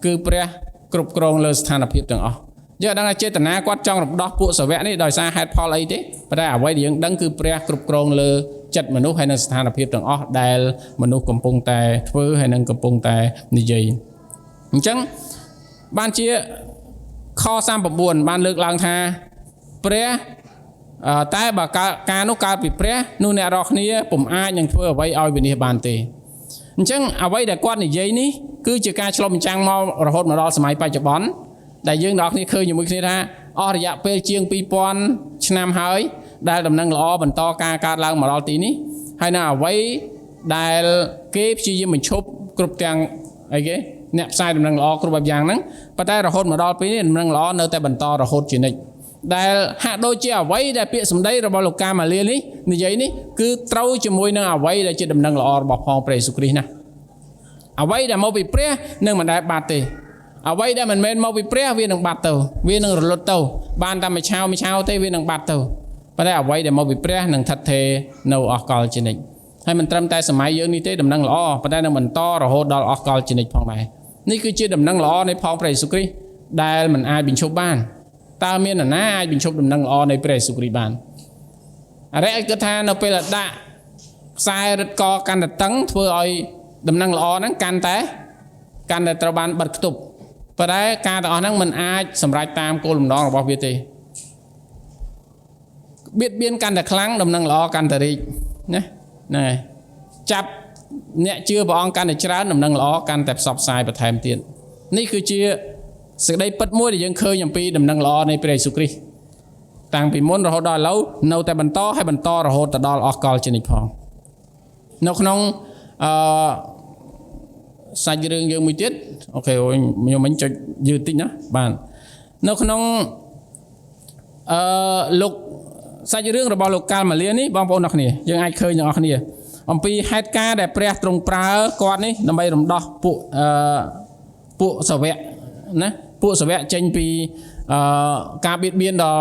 គឺព្រះគ្រប់គ្រងលើស្ថានភាពទាំងអស់យើងដឹងថាចេតនាគាត់ចង់រំដោះពួកសាវកនេះដោយសារហេតុផលអីទេប៉ុន្តែអ្វីដែលយើងដឹងគឺព្រះគ្រប់គ្រងលើចិត្តមនុស្សហើយនៅស្ថានភាពទាំងអស់ដែលមនុស្សកំពុងតែធ្វើហើយនឹងកំពុងតែនិយាយអញ្ចឹងបានជាខ39បានលើកឡើងថាព្រះតែបើការនោះកើតពីព្រះនោះអ្នករាល់គ្នាពុំអាចនឹងធ្វើអ្វីឲ្យវិនិច្ឆ័យបានទេអញ្ចឹងអ្វីដែលគាត់និយាយនេះគឺជាការឆ្លុះបញ្ចាំងមករហូតមកដល់សម័យបច្ចុប្បន្នដែលយើងអ្នកគ្នាឃើញជាមួយគ្នាថាអស់រយៈពេលជាង2000ឆ្នាំហើយដែលដំណឹងល្អបន្តការកើតឡើងមកដល់ទីនេះហើយនៅអ្វីដែលគេព្យាយាមបញ្ឈប់គ្រប់ទាំងអីគេអ្នកផ្សាយដំណឹងល្អគ្រប់បែបយ៉ាងហ្នឹងប៉ុន្តែរហូតមកដល់ពេលនេះដំណឹងល្អនៅតែបន្តរហូតជានិច្ចដែលហាក់ដូចជាអ្វីដែលពាក្យសម្ដីរបស់លោកកាម៉ាលៀលនេះនិយាយនេះគឺត្រូវជាមួយនឹងអ្វីដែលជាដំណឹងល្អរបស់ផងព្រះយេស៊ូវគ្រីស្ទណាអ្វីដែលមកពីព្រះនឹងមិនដែលបាត់ទេអ្វីដែលមិនមែនមកពីព្រះវានឹងបាត់ទៅវានឹងរលត់ទៅបានតែមួយឆាវទេវានឹងបាត់ទៅប៉ុន្តែអ្វីដែលមកពីព្រះនឹងថិតថេរនៅអស់កលជានិច្ចហើយមិនត្រឹមតែសម័យយើងនេះទេដំណឹងល្អប៉ុន្តែនឹងបន្តរហូតដល់អស់កលជានិច្ចផងដែរនេះគឺជាដំណឹងល្អនៃផងព្រះយេស៊ូវគ្រីស្ទដែលមិនអាចបញ្ឈប់បានតើមាននរណាអាចបញ្ឈប់ដំណឹងល្អនៃព្រះយេស៊ូវគ្រីស្ទបានអរិយគិតថានៅពេលដាក់ខ្សែរឹតកកាន់តែតឹងធ្វើឲ្យដំណឹងល្អហ្នឹងកាន់តែត្រូវបានបិទខ្ទប់ប៉ុន្តែការទាំងអស់ហ្នឹងមិនអាចសម្រេចតាមគោលបំណងរបស់វាទេបៀតបៀនកាន់តែខ្លាំងដំណឹងល្អកាន់តែរីកណាហ្នឹងហើយចាប់អ្នកជឿព្រះអង្គកាន់តែច្រើនដំណឹងល្អកាន់តែផ្សព្វផ្សាយបន្ថែមទៀតនេះគឺជាសេចក្តីពិតមួយដែលយើងឃើញអំពីដំណឹងល្អនៃព្រះយេស៊ូវគ្រីស្ទតាំងពីមុនរហូតដល់ឥឡូវនៅតែបន្តរហូតទៅដល់អស់កលជានិច្ចផងនៅក្នុងសាច់រឿងយើងមួយទៀតអូខេខ្ញុំមិញចុចយឺតតិចណាបាទនៅក្នុងលោកសាច់រឿងរបស់លោកកាល់ម៉ាលៀនេះបងប្អូនអ្នកគ្នាយើងអាចឃើញទាំងអស់គ្នាអំពីហេតុការណ៍ដែលព្រះទ្រង់ប្រើគាត់នេះដើម្បីរំដោះពួកសាវកណាពួកសាវកចេញពីការបៀតបៀនដ៏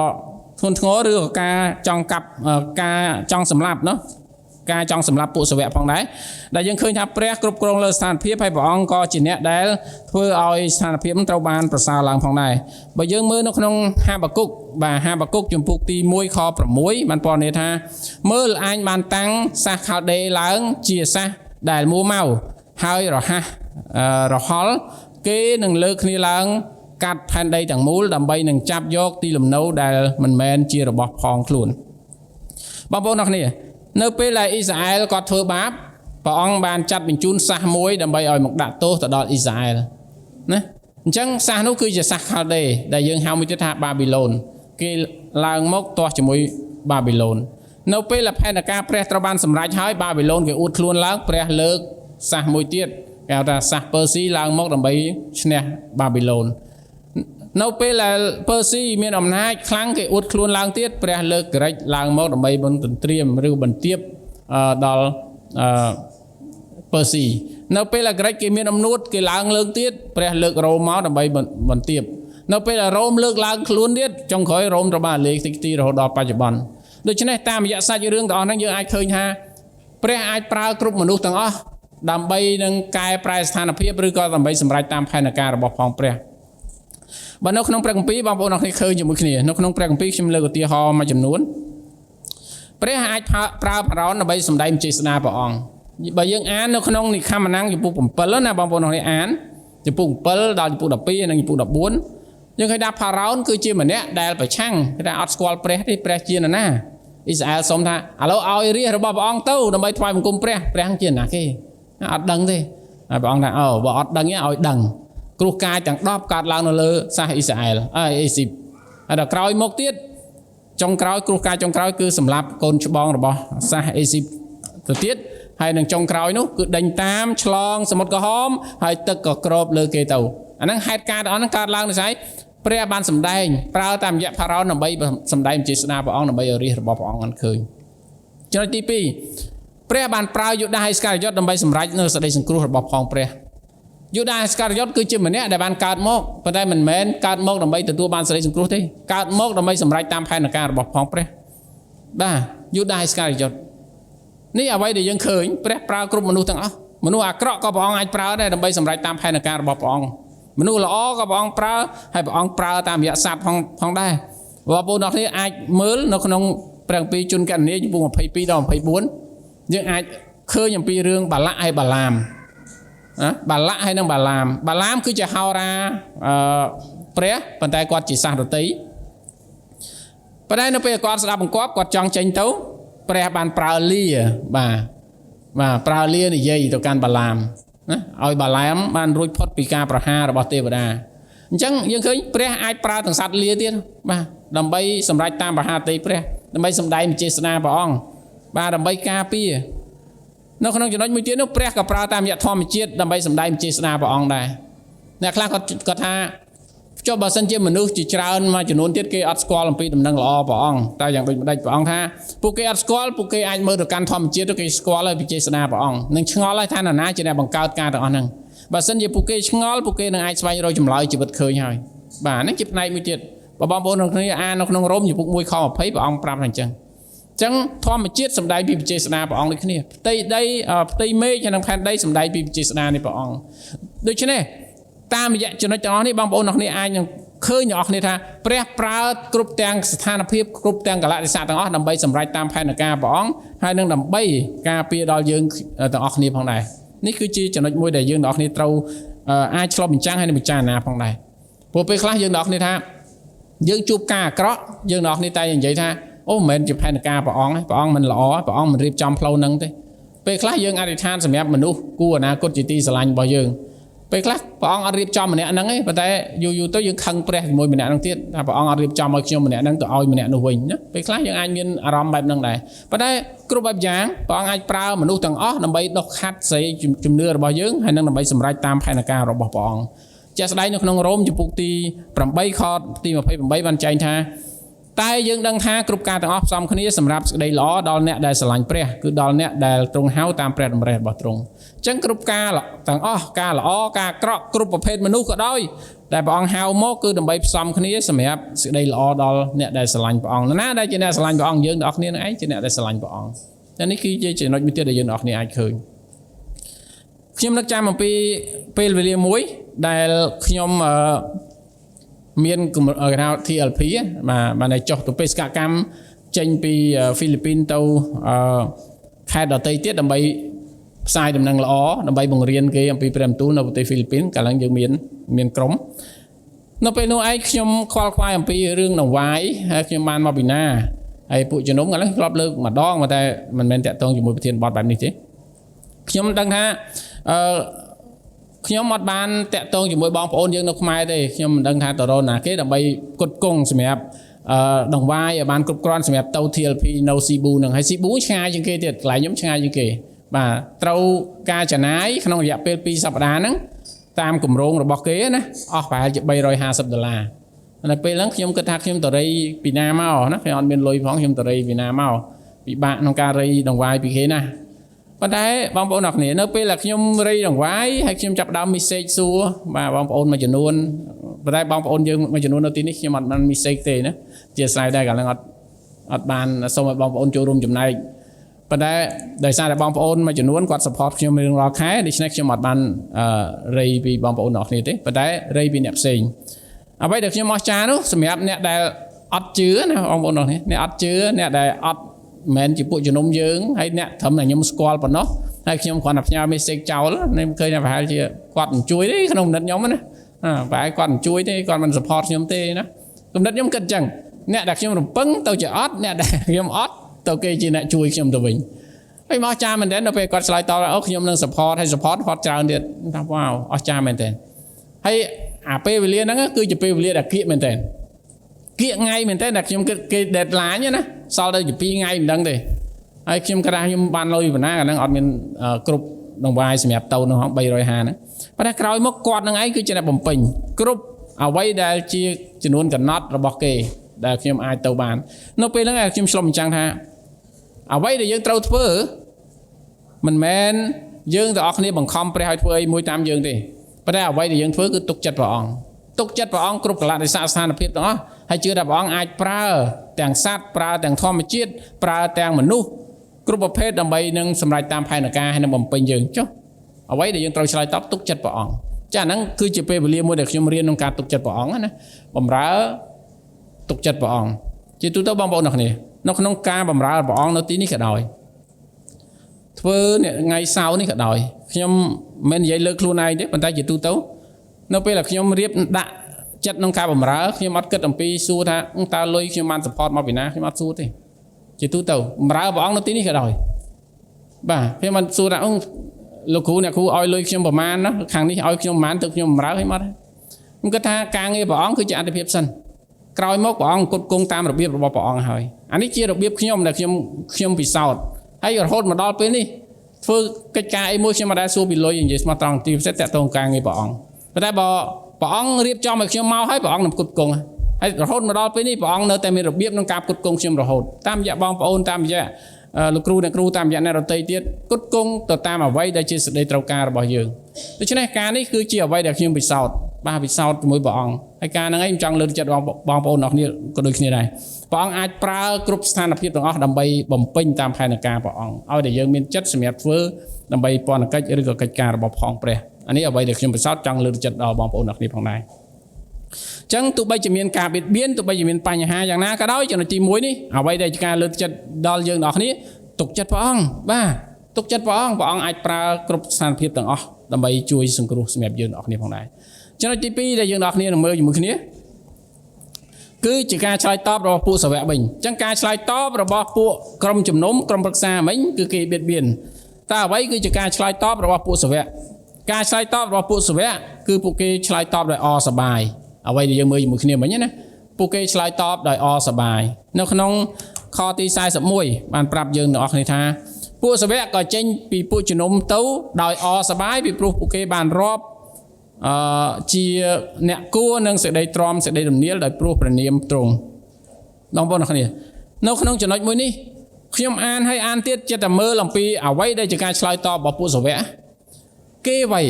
ធ្ងន់ធ្ងរឬក៏ការចង់កាប់ការចង់សម្លាប់ការចង់សម្លាប់ពួកសាវកផងដែរដែលយើងឃើញថាព្រះគ្រប់គ្រងលើស្ថានភាពហើយព្រះអង្គក៏ជាអ្នកដែលធ្វើឲ្យស្ថានភាពត្រូវបានប្រសើរឡើងផងដែរបើយើងមើលនៅក្នុងហាបាគុកហាបាគុកជំពូកទី1ខ6បានពណ៌នាថាមើលអញបានតាំងសាសខាល់ដេឡើងជាសាសដែលមួម៉ៅហើយរហ័សរហល់គេនឹងលើកគ្នាឡើងកាត់ផែនដីទាំងមូលដើម្បីនឹងចាប់យកទីលំនៅដែលមិនមែនជារបស់ផងខ្លួនបងប្អូនអ្នកគ្នានៅពេលដែលអ៊ីស្រាអែលគាត់ធ្វើបាប ព្រះអង្គបានចាត់បញ្ជូនសាសមួយដើម្បីឲ្យមកដាក់ទោសទៅដល់អ៊ីស្រាអែលណាអញ្ចឹងសាសនោះគឺជាសាសខាល់ដេដែលយើងហៅមួយទៀតថាបាប៊ីឡូនគេឡើងមកទាស់ជាមួយបាប៊ីឡូននៅពេលផែនការព្រះត្រូវបានសម្រេចហើយបាប៊ីឡូនគេអួតខ្លួនឡើងព្រះលើកសាសមួយទៀតគេហៅថាសាសពឺស៊ីឡើងមកដើម្បីឈ្នះបាប៊ីឡូននៅពេលដែលពឺស៊ីមានអំណាចខ្លាំងគេអួតខ្លួនឡើងទៀតព្រះលើកក្រិចឡើងមកដើម្បីបន្ទត្រៀមឬបន្ទាបដល់ពឺស៊ីនៅពេលដែលក្រិចគេមានអំនួតគេឡើងលើកទៀតព្រះលើករ៉ូមមកដើម្បីបន្ទាបនៅពេលដែលរ៉ូមលើកឡើងខ្លួនទៀតចុងក្រោយរ៉ូមត្រូវបានលេខទីរហូតដល់បច្ចុប្បន្នដូច្នេះតាមរយៈសាច់រឿងទាំងអស់ហ្នឹងយើងអាចឃើញថាព្រះអាចប្រើគ្រប់មនុស្សទាំងអស់ដើម្បីនឹងកែប្រែស្ថានភាពឬក៏ដើម្បីសម្រេចតាមផែនការរបស់ផងព្រះបើនៅក្នុងព្រះគម្ពីរបងប្អូនអរគ្នាឃើញជាមួយគ្នានៅក្នុងព្រះគម្ពីរខ្ញុំលើកឧទាហរណ៍មួយចំនួនព្រះអាចប្រើផារ៉ោនដើម្បីសម្ដែងចេស្តាព្រះអង្គបើយើងអាននៅក្នុងនិខមណាំងចំពោះ7ណាបងប្អូនអរគ្នាអានចំពោះ7ដល់ចំពោះ12និងចំពោះ14យើងឃើញថាផារ៉ោនគឺជាម្នាក់ដែលប្រឆាំងគេថាអត់ស្គាល់ព្រះទេព្រះជានរណាអ៊ីស្រាអែលសុំថាឥឡូវឲ្យរាជរបស់ព្រះអង្គទៅដើម្បីថ្វាយបង្គំព្រះជានរណាគេអត់ដឹងទេហើយព្រះអង្គថាបើអត់ដឹងទេឲ្យដឹងគ្រោះកាយទាំង10កើតឡើងនៅលើសាសអ៊ីស្រាអែលអេស៊ីបហើយដល់ក្រោយមកទៀតចុងក្រោយគ្រោះកាយចុងក្រោយគឺសម្លាប់កូនច្បងរបស់សាសអេស៊ីបទៅទៀតហើយនឹងចុងក្រោយនោះគឺដេញតាមឆ្លងសមុទ្រក្រហមហើយទឹកក៏គ្របលើគេទៅអាហ្នឹងហេតុការណ៍ទាំងអស់ហ្នឹងកើតឡើងដោយសារព្រះបានសម្ដែងប្រើតាមរយៈផារ៉ោនដើម្បីសម្ដែងចេស្តាព្រះអង្គដើម្បីឲ្យរាជរបស់ព្រះអង្គបានឃើញចំណុចទី2ព្រះបានប្រើយូដាហើយស្ការីយ៉ុតដើម្បីសម្រេចនៅសេចក្តីសង្គ្រោះរបស់ផងព្រះយូដាហើយស្ការីយ៉ុតគឺជាម្នាក់ដែលបានកើតមកប៉ុន្តែមិនមែនកើតមកដើម្បីទទួលបានសេចក្តីសង្គ្រោះទេកើតមកដើម្បីសម្រេចតាមផែនការរបស់ផងព្រះបាទយូដាហើយស្ការីយ៉ុតនេះអ្វីដែលយើងឃើញព្រះប្រើគ្រប់មនុស្សទាំងអស់មនុស្សអាក្រក់ក៏ព្រះអង្គអាចប្រើដែរដើម្បីសម្រេចតាមផែនការរបស់ព្រះអង្គមនុស្សល្អក៏ព្រះអង្គប្រើហើយព្រះអង្គប្រើតាមរយៈសត្វផងដែរបងប្អូនទាំងគ្នាអាចមើលនៅក្នុងព្រះគម្ពីរជនកណ្ឌនីចំពោះ22ដល់24យើងអាចឃើញអំពីរឿងបាឡាក់ហើយបាឡាមបាឡាក់ហើយនិងបាឡាមគឺជាហោរាព្រះប៉ុន្តែគាត់ជាសាសដតីប៉ុន្តែនៅពេលគាត់ស្ដាប់បង្គាប់គាត់ចង់ចេញទៅព្រះបានប្រើលាបាទប្រើលានិយាយទៅកាន់បាឡាមណាឲ្យបាឡាមបានរួចផុតពីការប្រហាររបស់ទេវតាអញ្ចឹងយើងឃើញព្រះអាចប្រើទាំងសត្វលាទៀតបាទដើម្បីសម្រេចតាមមហាទេព្រះដើម្បីសម្ដែងចេស្តាព្រះអង្គបាទដើម្បីការពារនៅក្នុងចំណុចមួយទៀតនោះព្រះក៏ប្រើតាមរយៈធម្មជាតិដើម្បីសម្ដែងចេស្តាព្រះអង្គដែរអ្នកខ្លះគាត់ថាចុះបើសិនជាមនុស្សជាច្រើនមួយចំនួនទៀតគេអត់ស្គាល់អំពីដំណឹងល្អព្រះអង្គតែយ៉ាងដូចម្ដេចព្រះអង្គថាពួកគេអត់ស្គាល់ពួកគេអាចមើលទៅកាន់ធម្មជាតិទៅគេស្គាល់ហើយពីចេស្តាព្រះអង្គនឹងឆ្ងល់ហើយថានរណាជាអ្នកបង្កើតការទាំងអស់ហ្នឹងបើសិនជាពួកគេឆ្ងល់ពួកគេនឹងអាចស្វែងរកចម្លើយជីវិតឃើញហើយបាទហ្នឹងជាផ្នែកមួយទៀតបងប្អូនក្នុងគ្នាអាននៅក្នុងរ៉ូមជំពូក1ខ20ព្រះអង្គប្រាប់ថាអញ្ចឹងធម្មជាតិសម្ដែងពីវិជេស្តាព្រះអង្គដូចគ្នាផ្ទៃដីផ្ទៃមេឃហើយនិងផែនដីសម្ដែងពីវិជេស្តានៃព្រះអង្គដូច្នេះតាមរយៈចំណុចទាំងអស់នេះបងប្អូនទាំងគ្នាអាចនឹងឃើញទាំងអស់គ្នាថាព្រះប្រើគ្រប់ទាំងស្ថានភាពគ្រប់ទាំងកលៈទេសៈទាំងអស់ដើម្បីសម្រេចតាមផែនការព្រះអង្គហើយនឹងដើម្បីការពារដល់យើងទាំងអស់គ្នាផងដែរនេះគឺជាចំណុចមួយដែលយើងទាំងអស់គ្នាត្រូវអាចឆ្លុះបញ្ចាំងហើយនឹងពិចារណាផងដែរព្រោះពេលខ្លះយើងទាំងអស់គ្នាថាយើងជួបការអាក្រក់យើងទាំងអស់គ្នាតែនិយាយថាអូមិនមែនជាផែនការព្រះអង្គទេព្រះអង្គមិនល្អព្រះអង្គមិនរៀបចំផ្លូវហ្នឹងទេពេលខ្លះយើងអធិដ្ឋានសម្រាប់មនុស្សគួរអនាគតជាទីស្រឡាញ់របស់យើងពេលខ្លះព្រះអង្គអត់រៀបចំម្នាក់ហ្នឹងទេប៉ុន្តែយូរទៅយើងខឹងព្រះជាមួយម្នាក់ហ្នឹងទៀតថាព្រះអង្គអត់រៀបចំឲ្យខ្ញុំម្នាក់ហ្នឹងទៅឲ្យម្នាក់នោះវិញណាពេលខ្លះយើងអាចមានអារម្មណ៍បែបហ្នឹងដែរប៉ុន្តែគ្រប់បែបយ៉ាងព្រះអង្គអាចប្រើមនុស្សទាំងអស់ដើម្បីដុសខាត់សេចក្តីជំនឿរបស់យើងហើយនឹងដើម្បីសម្រេចតាមផែនការរបស់ព្រះអង្គជាក់ស្ដែងនៅក្នុងរ៉ូមជំពូកទី8ខទី28បានចែងថាតែយើងដឹងថាគ្រប់ការទាំងអស់ផ្សំគ្នាសម្រាប់សេចក្តីល្អដល់អ្នកដែលស្រឡាញ់ព្រះគឺដល់អ្នកដែលទ្រង់ហៅតាមព្រះតម្រិះរបស់ទ្រង់អញ្ចឹងគ្រប់ការទាំងអស់ការល្អការអាក្រក់គ្រប់ប្រភេទមនុស្សក៏ដោយដែលព្រះអង្គហៅមកគឺដើម្បីផ្សំគ្នាសម្រាប់សេចក្តីល្អដល់អ្នកដែលស្រឡាញ់ព្រះអង្គណាដែលជាអ្នកស្រឡាញ់ព្រះអង្គយើងទាំងអស់គ្នានឹងឯងជាអ្នកដែលស្រឡាញ់ព្រះអង្គតែនេះគឺជាចំណុចមួយទៀតដែលយើងទាំងអស់គ្នាអាចឃើញខ្ញុំនឹកចាំអំពីពេលវេលាមួយដែលខ្ញុំមានគេហៅ TLP បាទបានចុះទៅបេសកកម្មចេញពីហ្វីលីពីនទៅខេត្តដទៃទៀតដើម្បីផ្សាយដំណឹងល្អដើម្បីបង្រៀនគេអំពីព្រះបន្ទូលនៅប្រទេសហ្វីលីពីនកាលឡើងយើងមានក្រុមនៅពេលនោះឯងខ្ញុំខ្វល់ខ្វាយអំពីរឿងដង្វាយហើយខ្ញុំបានមកពីណាហើយពួកជំនុំកាលឡើងធ្លាប់លើកម្ដងតែមិនមែនតាក់ទងជាមួយប្រធានបទបែបនេះទេ ខ្ញុំដឹងថាខ្ញុំអត់បានតាក់ទងជាមួយបងប្អូនយើងនៅខ្មែរទេខ្ញុំមិនដឹងថាតរណាគេដើម្បីគុតគង់សម្រាប់ដងវាយឲ្យបានគ្រប់គ្រាន់សម្រាប់ទៅ TLP នៅ Cebu នឹងហើយ Cebu ឆ្ងាយជាងគេទៀតកន្លែងខ្ញុំឆ្ងាយជាងគេបាទត្រូវការចំណាយក្នុងរយៈពេល2សប្តាហ៍ហ្នឹងតាមគម្រោងរបស់គេណាអស់ប្រហែលជា$350នៅពេលហ្នឹងខ្ញុំគិតថាខ្ញុំតរីពីណាមកណាខ្ញុំអត់មានលុយផងខ្ញុំតរីពីណាមកពិបាកក្នុងការរៃដងវាយពីគេណាប៉ុន្តែបងប្អូនអរគ្នានៅពេលដែលខ្ញុំរៃដងវាយហើយខ្ញុំចាប់ដើម message សួរបាទបងប្អូនមួយចំនួនប៉ុន្តែបងប្អូនយើងមួយចំនួននៅទីនេះខ្ញុំអត់បាន message ទេណាជាស្រ័យដែរកាលហ្នឹងអត់បានសូមឲ្យបងប្អូនចូលរួមចំណែកប៉ុន្តែដោយសារតែបងប្អូនមួយចំនួនគាត់ support ខ្ញុំរៀងរាល់ខែដូច្នេះខ្ញុំអត់បានរៃពីបងប្អូនអរគ្នាទេប៉ុន្តែរៃពីអ្នកផ្សេងអ្វីដែលខ្ញុំអស្ចារ្យនោះសម្រាប់អ្នកដែលអត់ជឿណាបងប្អូនអរគ្នាអ្នកអត់ជឿអ្នកដែលអត់មិនជាពួកជំនុំយើងហើយអ្នកត្រឹមតែខ្ញុំស្គាល់ប៉ុណ្ណោះហើយខ្ញុំគ្រាន់តែផ្ញើ message ចោលខ្ញុំឃើញថាប្រហែលជាគាត់មិនជួយទេក្នុងគំនិតខ្ញុំណាប្រហែលគាត់មិនជួយទេគាត់មិន support ខ្ញុំទេណាគំនិតខ្ញុំគិតអញ្ចឹងអ្នកដែលខ្ញុំរំពឹងទៅជាអត់អ្នកដែលខ្ញុំអត់ទៅគេជាអ្នកជួយខ្ញុំទៅវិញហើយមកចាមែនតើដល់ពេលគាត់ឆ្លើយតបអូខ្ញុំនឹង support ហើយ support គាត់ច្រើនទៀតថាវ៉ាវអស្ចារ្យមែនតើហើយអាពេលវេលាហ្នឹងគឺជាពេលវេលាដែលគៀកមែនតើគៀកថ្ងៃមែនតើដែលខ្ញុំគិតគេ deadline ណាសល់ទៅជា2ថ្ងៃមិនដឹងទេហើយខ្ញុំគិតថាខ្ញុំបានលុយប៉ុណ្ណាអាហ្នឹងអត់មានគ្រប់ដងវាយសម្រាប់ទៅនោះ350ហ្នឹងប៉ុន្តែក្រោយមកគាត់នឹងឯងគឺជាអ្នកបំពេញគ្រប់អ្វីដែលជាចំនួនកំណត់របស់គេដែលខ្ញុំអាចទៅបាននៅពេលហ្នឹងខ្ញុំឆ្លុំអញ្ចឹងថាអ្វីដែលយើងត្រូវធ្វើមិនមែនយើងទាំងអស់គ្នាបង្ខំព្រះឲ្យធ្វើអីមួយតាមយើងទេប៉ុន្តែអ្វីដែលយើងធ្វើគឺទុកចិត្តព្រះអង្គទុកចិត្តព្រះអង្គគ្រប់កលៈទេសៈស្ថានភាពទាំងអស់ហើយជឿថាព្រះអង្គអាចប្រើទាំងសត្វប្រើទាំងធម្មជាតិប្រើទាំងមនុស្សគ្រប់ប្រភេទដើម្បីនឹងសម្រេចតាមផែនការហើយនឹងបំពេញយើងចុះអ្វីដែលយើងត្រូវឆ្លើយតបទុកចិត្តព្រះអង្គចាហ្នឹងគឺជាពេលវេលាមួយដែលខ្ញុំរៀនក្នុងការទុកចិត្តព្រះអង្គណាបំរើទុកចិត្តព្រះអង្គជាទូទៅបងប្អូនអ្នកគ្នានៅក្នុងការបម្រើព្រះអង្គនៅទីនេះក៏ដោយធ្វើថ្ងៃសៅរ៍នេះក៏ដោយខ្ញុំមិននិយាយលើកខ្លួនឯងទេប៉ុន្តែជាទូទៅនៅពេលដែលខ្ញុំរៀបដាក់ចិត្តក្នុងការបម្រើខ្ញុំអត់គិតអំពីសួរថាតើលុយខ្ញុំបាន support មកពីណាខ្ញុំអត់សួរទេជាទូទៅបម្រើព្រះអង្គនៅទីនេះក៏ដោយបាទខ្ញុំមិនសួរថាលោកគ្រូអ្នកគ្រូឲ្យលុយខ្ញុំប្រមាណណាខាងនេះឲ្យខ្ញុំប្រមាណទៅខ្ញុំបម្រើឲ្យមកខ្ញុំគិតថាការងារព្រះអង្គគឺជាអត្ថិភាពសិនក្រោយមកព្រះអង្គគុតគង់តាមរបៀបរបស់ព្រះអង្គហើយអានេះជារបៀបខ្ញុំដែលខ្ញុំពិសោធន៍ហើយរហូតមកដល់ពេលនេះធ្វើកិច្ចការអីមួយខ្ញុំមិនដែលសួរពីលុយនិយាយស្មោះត្រង់ទីពិសេសតាក់ទងការងារព្រះអង្គប៉ុន្តែបើព្រះអង្គរៀបចំឲ្យខ្ញុំមកហើយព្រះអង្គនឹងគុតគង់ហើយរហូតមកដល់ពេលនេះព្រះអង្គនៅតែមានរបៀបក្នុងការគុតគង់ខ្ញុំរហូតតាមរយៈបងប្អូនតាមរយៈលោកគ្រូអ្នកគ្រូតាមរយៈអ្នករតីទៀតគុតគង់ទៅតាមអ្វីដែលជាសេចក្តីត្រូវការរបស់យើងដូច្នេះការនេះគឺជាអ្វីដែលខ្ញុំពិសោធន៍បាទពិសោធន៍ជាមួយព្រះអង្គហើយការហ្នឹងឯងខ្ញុំចង់លើកចិត្តបងប្អូនអរគ្នាក៏ដូចគ្នាដែរព្រះអង្គអាចប្រើគ្រប់ស្ថានភាពទាំងអស់ដើម្បីបំពេញតាមផែនការព្រះអង្គឲ្យតែយើងមានចិត្តសម្រាប់ធ្វើដើម្បីពន្ធកិច្ចឬក៏កិច្ចការរបស់ផងព្រះអានេះអ្វីដែលខ្ញុំពិសោធន៍ចង់លើកចិត្តដល់បងប្អូនអរគ្នាផងដែរអញ្ចឹងទោះបីជាមានការបៀតបៀនទោះបីជាមានបញ្ហាយ៉ាងណាក៏ដោយចំណុចទី1នេះអ្វីដែលជាការលើកចិត្តដល់យើងទាំងអស់គ្នាទុកចិត្តព្រះអង្គបាទទុកចិត្តព្រះអង្គអាចប្រើគ្រប់ស្ថានភាពទាំងអស់ដើម្បីជួយសង្គ្រោះសម្រាប់យើងទាំងអស់គ្នាផងដែរចំណុចទី2ដែលយើងទាំងអស់គ្នានឹងមើលជាមួយគ្នាគឺជាការឆ្លើយតបរបស់ពួកសាវកវិញអញ្ចឹងការឆ្លើយតបរបស់ពួកក្រុមជំនុំក្រុមប្រឹក្សាមិញគឺគេបៀតបៀនតើអ្វីគឺជាការឆ្លើយតបរបស់ពួកសាវកការឆ្លើយតបរបស់ពួកសាវកគឺពួកគេឆ្លើយតបដោយអសប្បាយអ្វីដែលយើងមើលជាមួយគ្នាមិញណាពួកគេឆ្លើយតបដោយអសប្បាយនៅក្នុងខទី41បានប្រាប់យើងទាំងអស់គ្នាថាពួកសាវកក៏ចេញពីពួកជំនុំទៅដោយអសប្បាយពីព្រោះពួកគេបានរាប់ជាអ្នកគួរនឹងសេចក្តីទ្រាំសេចក្តីរំលាលដោយព្រោះព្រះនាមទ្រង់បងប្អូនអ្នកគ្នានៅក្នុងចំណុចមួយនេះខ្ញុំអានហើយអានទៀតចិត្តតែមើលអំពីអ្វីដែលជាការឆ្លើយតបរបស់ពួកសាវកគេអ្វី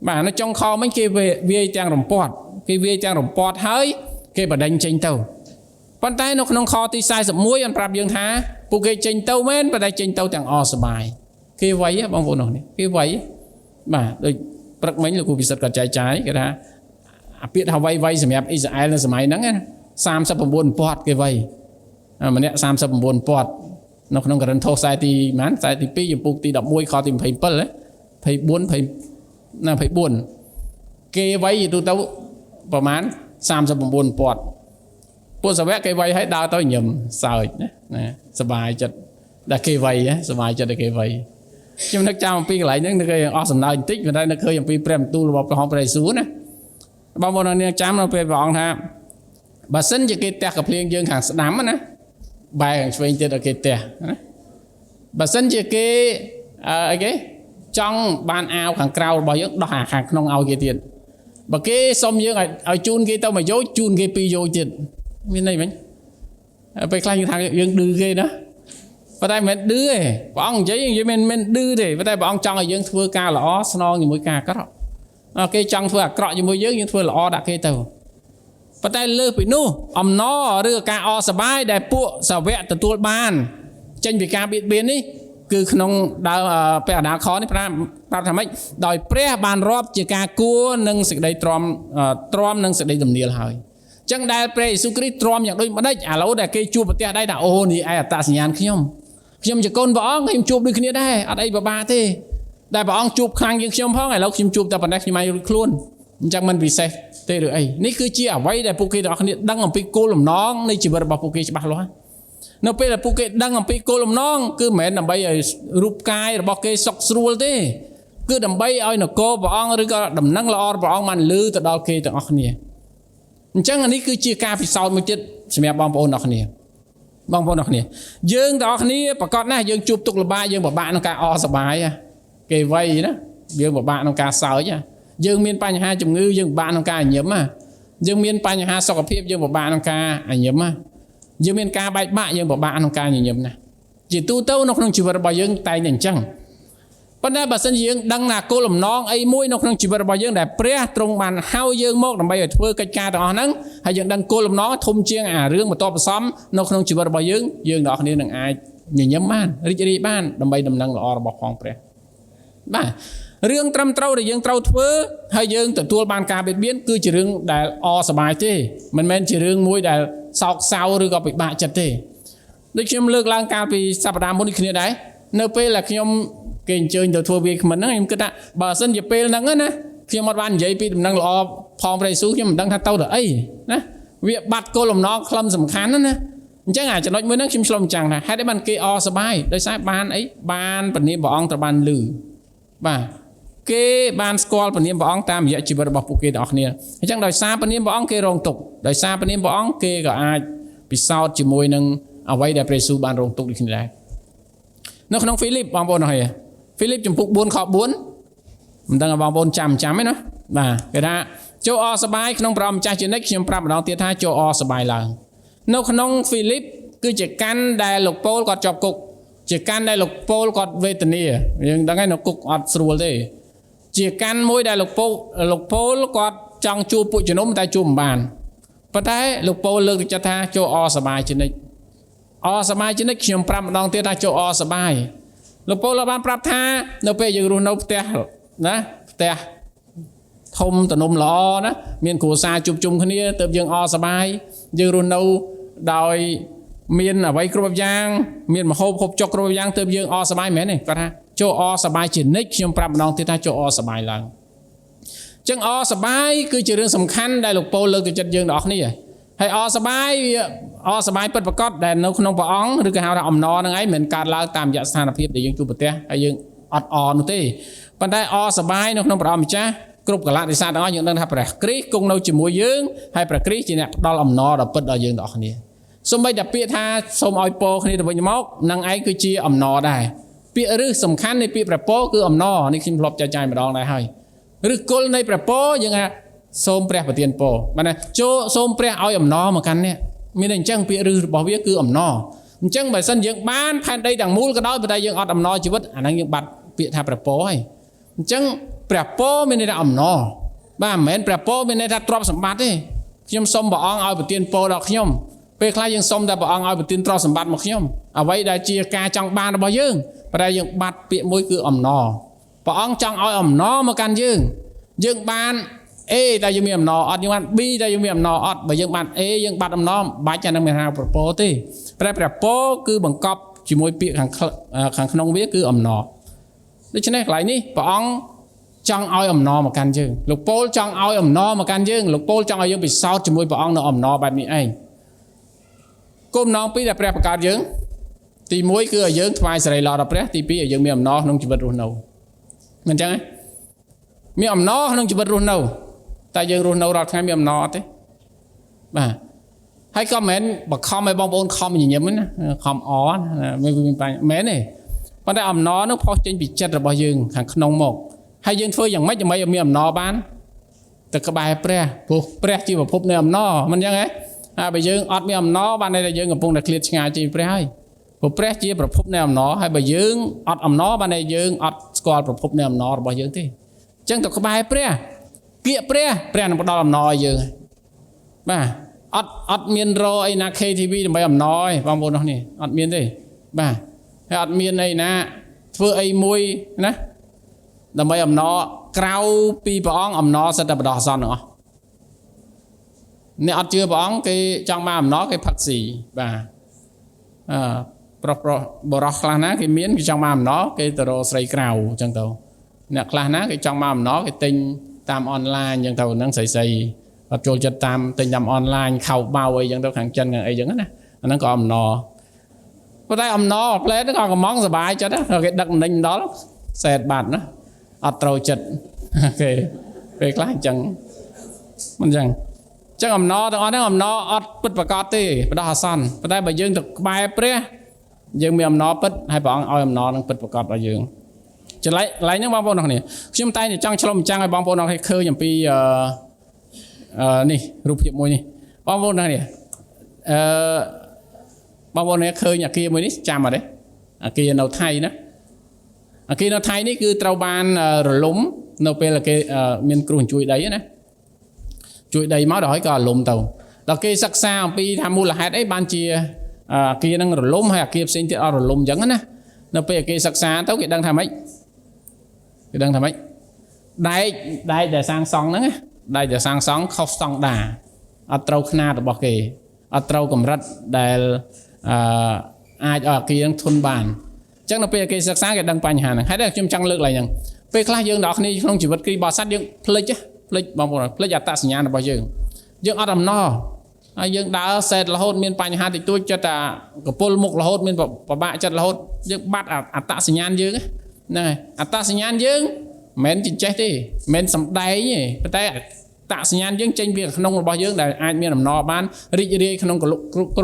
បាទនៅចុងខមិញគេវាយទាំងរំពាត់គេវាយទាំងរំពាត់ហើយគេបដិញ្ញចេញទៅប៉ុន្តែនៅក្នុងខទី41បានប្រាប់យើងថាពួកគេចេញទៅមែនប៉ុន្តែចេញទៅទាំងអសប្បាយគេអ្វីបងប្អូនអ្នកនេះគេអ្វីបាទដូចព្រឹកមិញលោកគ្រូពិសិដ្ឋក៏ចែកចាយគេថាអាពាក្យថាវៃសម្រាប់អ៊ីស្រាអែលនៅសម័យហ្នឹង39ពាត់គេវៃម្នាក់39ពាត់នៅក្នុងករិនថូសខ្សែទីប៉ុន្មានខ្សែទី2ចំពុកទី11ខទី27 24គេវៃទៅប្រហែល39ពាត់ពួកសាវកគេវៃឲ្យដើរទៅញឹមសើចណាសบายចិត្តដែលគេវៃសบายចិត្តដែលគេវៃ ខ្ញុំនឹកចាំអំពីកន្លែងហ្នឹងនឹកឃើញអស់សំណើចបន្តិចប៉ុន្តែនឹកឃើញអំពីព្រះបន្ទូលរបស់ព្រះអង្គព្រះយេស៊ូវណាបងប្អូននាងចាំនៅពេលព្រះអង្គថាបើសិនជាគេទះកាភ្លៀងយើងខាងស្ដាំណាបែរខាងឆ្វេងទៀតឲ្យគេទះណាបើសិនជាគេអីគេចង់បានអាវខាងក្រៅរបស់យើងដោះអាខាងក្នុងឲ្យគេទៀតបើគេសុំយើងឲ្យជូនគេទៅ1យោជជូនគេ2យោជទៀតមានន័យមិនពេលខ្លះយើងថាយើងឌឺគេណាប៉ុន្តែមិនមែនឌឺទេព្រះអង្គនិយាយយើងមិនឌឺទេប៉ុន្តែព្រះអង្គចង់ឲ្យយើងធ្វើការល្អស្នងជាមួយការអាក្រក់គេចង់ធ្វើអាក្រក់ជាមួយយើងធ្វើល្អដាក់គេទៅប៉ុន្តែលើសពីនោះអំណរឬការអសប្បាយដែលពួកសាវកទទួលបានចេញពីការបៀតបៀននេះគឺក្នុងដើមព្រះអាដាខនេះប្រាប់ថាម៉េចដោយព្រះបានរាប់ជាការគួរនឹងសេចក្តីទ្រាំនឹងសេចក្តីទំនាលហើយអញ្ចឹងដែលព្រះយេស៊ូវគ្រីស្ទទ្រាំយ៉ាងដូចម្ដេចឥឡូវដែលគេជួបប្រទះដែរថាអូនេះឯអត្តសញ្ញាណខ្ញុំជាកូនព្រះអង្គខ្ញុំជួបដូចគ្នាដែរអត់អីពិបាកទេដែលព្រះអង្គជួបខ្លាំងជាងខ្ញុំផងឥឡូវខ្ញុំជួបតែប៉ុណ្ណេះខ្ញុំអាចរួចខ្លួនអញ្ចឹងមិនពិសេសទេឬអីនេះគឺជាអ្វីដែលពួកគេទាំងអស់គ្នាដឹងអំពីគោលលំណងនៃជីវិតរបស់ពួកគេច្បាស់លាស់នៅពេលដែលពួកគេដឹងអំពីគោលលំណងគឺមិនមែនដើម្បីឲ្យរូបកាយរបស់គេសុខស្រួលទេគឺដើម្បីឲ្យនគរព្រះអង្គឬក៏ដំណឹងល្អរបស់ព្រះអង្គបានលឺទៅដល់គេទាំងអស់គ្នាអញ្ចឹងនេះគឺជាការពិសោធន៍មួយទៀតសម្រាប់បងប្អូនទាំងអស់គ្នាយើងទាំងអស់គ្នាប្រកាសណាស់យើងជួបទុក្ខលំបាកយើងពិបាកក្នុងការអស់សប្បាយគេវ័យណាយើងពិបាកក្នុងការសើចយើងមានបញ្ហាជំងឺយើងពិបាកក្នុងការញញឹមយើងមានបញ្ហាសុខភាពយើងពិបាកក្នុងការញញឹមយើងមានការបែកបាក់យើងពិបាកក្នុងការញញឹមណាជាទូទៅនៅក្នុងជីវិតរបស់យើងតែងតែអញ្ចឹងប៉ុន្តែបើសិនជាយើងដឹងថាគោលបំណងអីមួយនៅក្នុងជីវិតរបស់យើងដែលព្រះទ្រង់បានហៅយើងមកដើម្បីឲ្យធ្វើកិច្ចការទាំងអស់ហ្នឹងហើយយើងដឹងគោលបំណងធំជាងអារឿងបន្តបន្សំនៅក្នុងជីវិតរបស់យើងទាំងអស់គ្នានឹងអាចញញឹមបានរីករាយបានដើម្បីដំណឹងល្អរបស់ផងព្រះបាទរឿងត្រឹមត្រូវដែលយើងត្រូវធ្វើហើយយើងទទួលបានការបៀតបៀនគឺជារឿងដែលអសប្បាយទេមិនមែនជារឿងមួយដែលសោកសៅឬក៏ពិបាកចិត្តទេដូចខ្ញុំលើកឡើងកាលពីសប្តាហ៍មុននេះគ្នាដែរនៅពេលដែលខ្ញុំគេអញ្ជើញទៅធ្វើវាគ្មិនហ្នឹងខ្ញុំគិតថាបើសិនជាពេលហ្នឹងណាខ្ញុំអត់បាននិយាយពីដំណឹងល្អផងព្រះយេស៊ូវខ្ញុំមិនដឹងថាទៅទៅអីណាវាបាត់គោលបំណងខ្លឹមសំខាន់ណាអញ្ចឹងអាចំណុចមួយហ្នឹងខ្ញុំឆ្លុំចាំងថាហេតុអីបានគេអសប្បាយដោយសារបានអីបានព្រះនាមព្រះអង្គត្រូវបានលឺបាទគេបានស្គាល់ព្រះនាមព្រះអង្គតាមរយៈជីវិតរបស់ពួកគេទាំងអស់គ្នាអញ្ចឹងដោយសារព្រះនាមព្រះអង្គគេរងទុក្ខដោយសារព្រះនាមព្រះអង្គគេក៏អាចពិសោធន៍ជាមួយនឹងអ្វីដែលព្រះយេស៊ូវបានរងទុក្ខដូចគ្នាដែរនៅក្នុងហ្វីលីបបងប្អូនអរហើយហ្វីលីបចំពុក4ខ4មិនដឹងបងប្អូនចាំទេណាបាទគេថាចូលអសប្បាយក្នុងព្រះម្ចាស់ជានិច្ចខ្ញុំប្រាប់ម្ដងទៀតថាចូលអសប្បាយឡើងនៅក្នុងហ្វីលីបគឺជាកាន់ដែលលោកប៉ូលគាត់ជាប់គុកជាកាន់ដែលលោកប៉ូលគាត់វេទនាយើងដឹងហើយនៅគុកអត់ស្រួលទេជាកាន់មួយដែលលោកប៉ូលគាត់ចង់ជួបពួកជំនុំតែជួបមិនបានប៉ុន្តែលោកប៉ូលលើកទឹកចិត្តថាចូលអសប្បាយជានិច្ចខ្ញុំប្រាប់ម្ដងទៀតថាចូលអសប្បាយលោកប៉ូលបានប្រាប់ថានៅពេលយើងរស់នៅផ្ទះណាផ្ទះធំទំនំល្អណាមានគ្រួសារជួបជុំគ្នាទើបយើងអសប្បាយយើងរស់នៅដោយមានអ្វីគ្រប់យ៉ាងមានម្ហូបហូបចុកគ្រប់យ៉ាងទើបយើងអសប្បាយមែនទេគាត់ថាចូលអសប្បាយជានិច្ចខ្ញុំប្រាប់ម្ដងទៀតថាចូលអសប្បាយឡើងអញ្ចឹងអសប្បាយគឺជារឿងសំខាន់ដែលលោកប៉ូលលើកទឹកចិត្តយើងទាំងអស់គ្នាហើយអសប្បាយវាអសប្បាយពិតប្រាកដដែលនៅក្នុងព្រះអង្គឬក៏ហៅថាអំណរហ្នឹងឯងមិនកើតឡើងតាមរយៈស្ថានភាពដែលយើងជួបប្រទះហើយយើងអត់អនោះទេប៉ុន្តែអសប្បាយនៅក្នុងព្រះអង្គម្ចាស់គ្រប់កលៈទេសៈទាំងអស់យើងដឹងថាព្រះគ្រីស្ទគង់នៅជាមួយយើងហើយព្រះគ្រីស្ទជាអ្នកផ្ដល់អំណរដ៏ពិតដល់យើងទាំងអស់គ្នាសូម្បីតែពាក្យថាសូមឲ្យពរគ្នាទៅវិញមកនឹងឯងគឺជាអំណរដែរពាក្យឬសំខាន់នៃពាក្យព្រះពរគឺអំណរនេះខ្ញុំធ្លាប់ចែកចាយម្ដងដែរហើយឬគល់នៃព្រះពរយើងថាសូមព្រះប្រទានពរបាទណាចូលសូមព្រះឲ្យអំណរមកកាន់នេះមានតែអញ្ចឹងពាក្យឬរបស់វាគឺអំណរអញ្ចឹងបើសិនយើងបានផែនដីទាំងមូលក៏ដោយប៉ុន្តែយើងអត់អំណរជីវិតអាហ្នឹងយើងបាត់ពាក្យថាព្រះពរហើយអញ្ចឹងព្រះពរមានន័យថាអំណរបាទមិនមែនព្រះពរមានន័យថាទ្រព្យសម្បត្តិទេខ្ញុំសូមព្រះអង្គឲ្យប្រទានពរដល់ខ្ញុំពេលខ្លះយើងសុំតែព្រះអង្គឲ្យប្រទានទ្រព្យសម្បត្តិមកខ្ញុំអ្វីដែលជាការចង់បានរបស់យើងប៉ុន្តែយើងបាត់ពាក្យមួយគឺអំណរព្រះអង្គចង់ឲ្យអំណរមកកាន់យើងបាន A តែយើងមានអំណរអត់យើងបាន B តែយើងមានអំណរអត់បើយើងបាន A យើងបាត់អំណរបាច់អានឹងមានហៅប្រពោទេព្រះពរគឺបង្កប់ជាមួយពាក្យខាងក្នុងវាគឺអំណរដូច្នេះកន្លែងនេះព្រះអង្គចង់ឲ្យអំណរមកកាន់យើងលោកប៉ូលចង់ឲ្យអំណរមកកាន់យើងលោកប៉ូលចង់ឲ្យយើងពិសោធន៍ជាមួយព្រះអង្គនៅអំណរបែបនេះឯងគោលបំណងពីរដែលព្រះបង្កើតយើង ទី1គឺឲ្យយើងថ្វាយសេរីល្អដល់ព្រះទី2ឲ្យយើងមានអំណរក្នុងជីវិតរស់នៅមិនចឹងទេមានអំណរក្នុងជីវិតរស់នៅតែយើងរស់នៅរាល់ថ្ងៃមានអំណរអត់ទេបាទហើយក៏មិនបខំឲ្យបងប្អូនខំញញឹមណាខំអមានបញ្ហាមែនទេប៉ុន្តែអំណរនោះផុសចេញពីចិត្តរបស់យើងខាងក្នុងមកហើយយើងធ្វើយ៉ាងម៉េចដើម្បីឲ្យមានអំណរបានទៅក្បែរព្រះព្រោះព្រះជាប្រភពនៃអំណរមិនចឹងទេហើយបើយើងអត់មានអំណរបានតែយើងកំពុងតែឃ្លាតឆ្ងាយពីព្រះហើយព្រោះព្រះជាប្រភពនៃអំណរហើយបើយើងអត់អំណរបានតែយើងអត់ស្គាល់ប្រភពនៃអំណររបស់យើងទេអញ្ចឹងទៅក្បែរព្រះគៀកព្រះនឹងផ្ដល់អំណរឲ្យយើងបាទអត់មានរអីណា KTV ដើម្បីអំណរទេបងប្អូននេះអត់មានទេបាទហើយអត់មានអីណាធ្វើអីមួយណាដើម្បីអំណរក្រៅពីព្រះអង្គអំណរសិតតែបដោះអាសន្នទាំងអស់អ្នកអត់ជឿព្រះអង្គគេចង់បានអំណរគេផឹកស៊ីបាទប្រុសបរោះខ្លះណាគេមានគេចង់បានអំណរគេទៅរកស្រីក្រៅអញ្ចឹងទៅអ្នកខ្លះណាគេចង់បានអំណរគេទិញតាមអនឡាញអញ្ចឹងទៅហ្នឹងស្រីអត់ចូលចិត្តតាមទិញតាមអនឡាញខោបោអីអញ្ចឹងទៅខាងចិនខាងអីអញ្ចឹងណាអាហ្នឹងក៏អំណរប៉ុន្តែអំណរផ្លែហ្នឹងក៏កំងសบายចិត្តណាគេដឹកដេញដល់សែតបាត់ណាអត់ត្រូវចិត្តគេពេលខ្លះអញ្ចឹងមិនអញ្ចឹងអំណរទាំងអស់ហ្នឹងអំណរអត់ពិតប្រកបទេបដោះអាសន្នប៉ុន្តែបើយើងទៅក្បែរព្រះយើងមានអំណរពិតហើយព្រះអង្គឲ្យអំណរនឹងពិតប្រកបដល់យើងចលៃហ្នឹងបងប្អូនទាំងគ្នាខ្ញុំតែចង់ឆ្លុំបញ្ចាំងឲ្យបងប្អូនទាំងគ្នាឃើញអំពីនេះរូបភាពមួយនេះបងប្អូនទាំងគ្នាបងប្អូនឃើញអាគារមួយនេះចាំអត់ទេអាគារនៅថៃណាអាគារនៅថៃនេះគឺត្រូវបានរលំនៅពេលគេមានគ្រោះអញ្ជួយដីណាជួយដីមកដល់ហើយក៏រលំទៅដល់គេសិក្សាអំពីថាមូលហេតុអីបានជាអាគារនឹងរលំហើយអាគារផ្សេងទៀតអត់រលំអញ្ចឹងណានៅពេលគេសិក្សាទៅគេដឹងថាម៉េចគេដឹងថាម៉េចដែកដែលសាងសង់ហ្នឹងដែកដែលសាងសង់ខុសស្តង់ដារអត់ត្រូវຂະຫນាតរបស់គេអត់ត្រូវកម្រិតដែលអាចឲ្យអាគារនឹងធន់បានអញ្ចឹងនៅពេលគេសិក្សាគេដឹងបញ្ហាហ្នឹងហើយខ្ញុំចង់លើកឡើងហ្នឹងពេលខ្លះយើងទាំងអស់គ្នាក្នុងជីវិតគ្រីស្ទបរិស័ទយើងភ្លេចបងប្អូនភ្លេចអត្តសញ្ញាណរបស់យើងអត់អំណរហើយយើងដើរសេតរហូតមានបញ្ហាតិចតួចចិត្តតែកពុលមុខរហូតមានប្របាក់ចិត្តរហូតយើងបាត់អត្តសញ្ញាណយើងហ្នឹងហើយអត្តសញ្ញាណយើងមិនមែនចេះទេមិនមែនសំដែងទេប៉ុន្តែអត្តសញ្ញាណយើងចេញពីក្នុងរបស់យើងដែលអាចមានអំណរបានរីករាយក្នុងគ្រ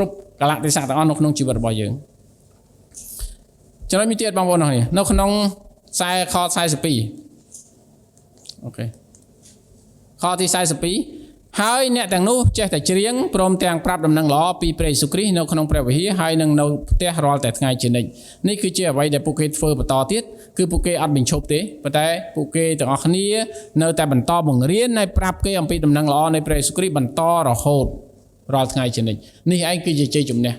ប់កលៈទេសៈទាំងអស់នៅក្នុងជីវិតរបស់យើងចំណុចមួយទៀតបងប្អូននេះនៅក្នុងខ្សែខ42អូខេខទី42ហើយអ្នកទាំងនោះចេះតែច្រៀងព្រមទាំងប្រាប់ដំណឹងល្អពីព្រះយេស៊ូវគ្រីស្ទនៅក្នុងព្រះវិហារហើយនឹងនៅផ្ទះរាល់តែថ្ងៃជានិច្ចនេះគឺជាអ្វីដែលពួកគេធ្វើបន្តទៀតគឺពួកគេអត់បញ្ឈប់ទេប៉ុន្តែពួកគេទាំងអស់គ្នានៅតែបន្តបង្រៀនហើយប្រាប់គេអំពីដំណឹងល្អនៃព្រះយេស៊ូវគ្រីស្ទបន្តរហូតរាល់ថ្ងៃជានិច្ចនេះឯងគឺជាជ័យជំនះ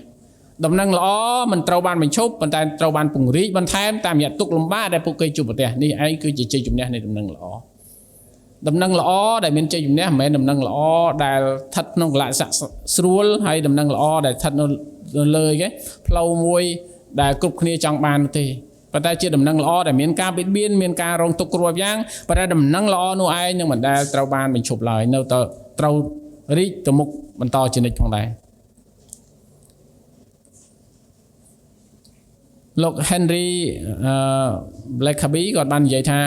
ដំណឹងល្អមិនត្រូវបានបញ្ឈប់ប៉ុន្តែត្រូវបានពង្រីកបន្ថែមតាមរយៈទុក្ខលំបាកដែលពួកគេជួបប្រទះនេះឯងគឺជាជ័យជំនះនៃដំណឹងល្អដំណឹងល្អដែលមានជ័យជំនះមិនមែនដំណឹងល្អដែលស្ថិតក្នុងកលៈស័កស្រួលហើយដំណឹងល្អដែលស្ថិតនៅលើគេផ្លូវមួយដែលគ្រប់គ្នាចង់បានទេប៉ុន្តែជាដំណឹងល្អដែលមានការបៀតបៀនមានការរងទុក្ខគ្រប់យ៉ាងប៉ុន្តែដំណឹងល្អនោះឯងនឹងមិនដែលត្រូវបានបញ្ឈប់ឡើយនៅតែត្រូវរីកទៅមុខបន្តជានិច្ចផងដែរលោក Henry Blackaby គាត់បាននិយាយថា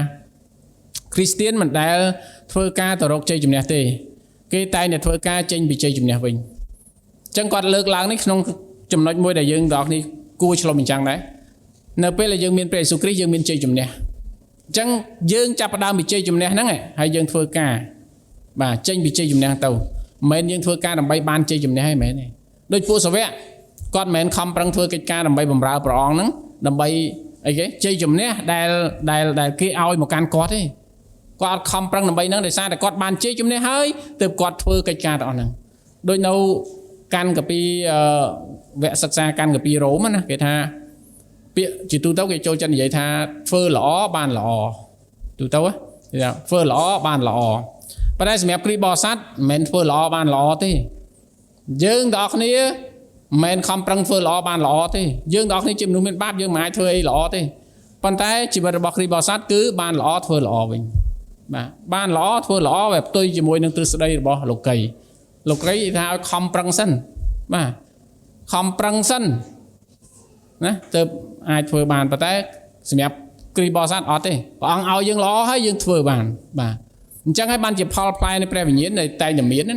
គ្រីស្ទៀនមិនដែលធ្វើការទៅរកជ័យជំនះទេគេតែងតែធ្វើការចេញពីជ័យជំនះវិញអញ្ចឹងគាត់លើកឡើងនេះក្នុងចំណុចមួយដែលយើងទាំងអស់គ្នាគួរឆ្លុះបញ្ចាំងដែរនៅពេលដែលយើងមានព្រះយេស៊ូវគ្រីស្ទយើងមានជ័យជំនះអញ្ចឹងយើងចាប់ផ្ដើមពីជ័យជំនះហ្នឹងហើយយើងធ្វើការបាទចេញពីជ័យជំនះទៅមិនមែនយើងធ្វើការដើម្បីបានជ័យជំនះទេមែនទេដូចពួកសាវកគាត់មិនមែនខំប្រឹងធ្វើកិច្ចការដើម្បីបម្រើព្រះអង្គហ្នឹងដើម្បីអីគេជ័យជំនះដែលគេឲ្យមកកាន់គាត់ទេគាត់អត់ខំប្រឹងដើម្បីហ្នឹងដោយសារតែគាត់បានជ័យជំនះហើយទើបគាត់ធ្វើកិច្ចការទាំងអស់ហ្នឹងដូចនៅកាន់កាពីវគ្គសិក្សាកាន់កាពីរ៉ូមណាគេថាពាក្យជាទូទៅគេចូលចិត្តនិយាយថាធ្វើល្អបានល្អទូទៅគេថាធ្វើល្អបានល្អប៉ុន្តែសម្រាប់គ្រីស្ទបរិស័ទមិនមែនធ្វើល្អបានល្អទេយើងទាំងអស់គ្នាមិនមែនខំប្រឹងធ្វើល្អបានល្អទេយើងទាំងអស់គ្នាជាមនុស្សមានបាបយើងមិនអាចធ្វើអីល្អទេប៉ុន្តែជីវិតរបស់គ្រីស្ទបរិស័ទគឺបានល្អធ្វើល្អវិញបាទបានល្អធ្វើល្អបែបផ្ទុយជាមួយនឹងទ្រឹស្ដីរបស់លោកីថាឲ្យខំប្រឹងសិនបាទខំប្រឹងសិន ណាទៅអាចធ្វើបានប៉ុន្តែសម្រាប់គ្រីបោសាទអត់ទេព្រះអង្គឲ្យយើងល្អហើយយើងធ្វើបានបាទអញ្ចឹងហើយបានជាផលផ្លែនៃព្រះវិញ្ញាណដែលតែងតែមានណា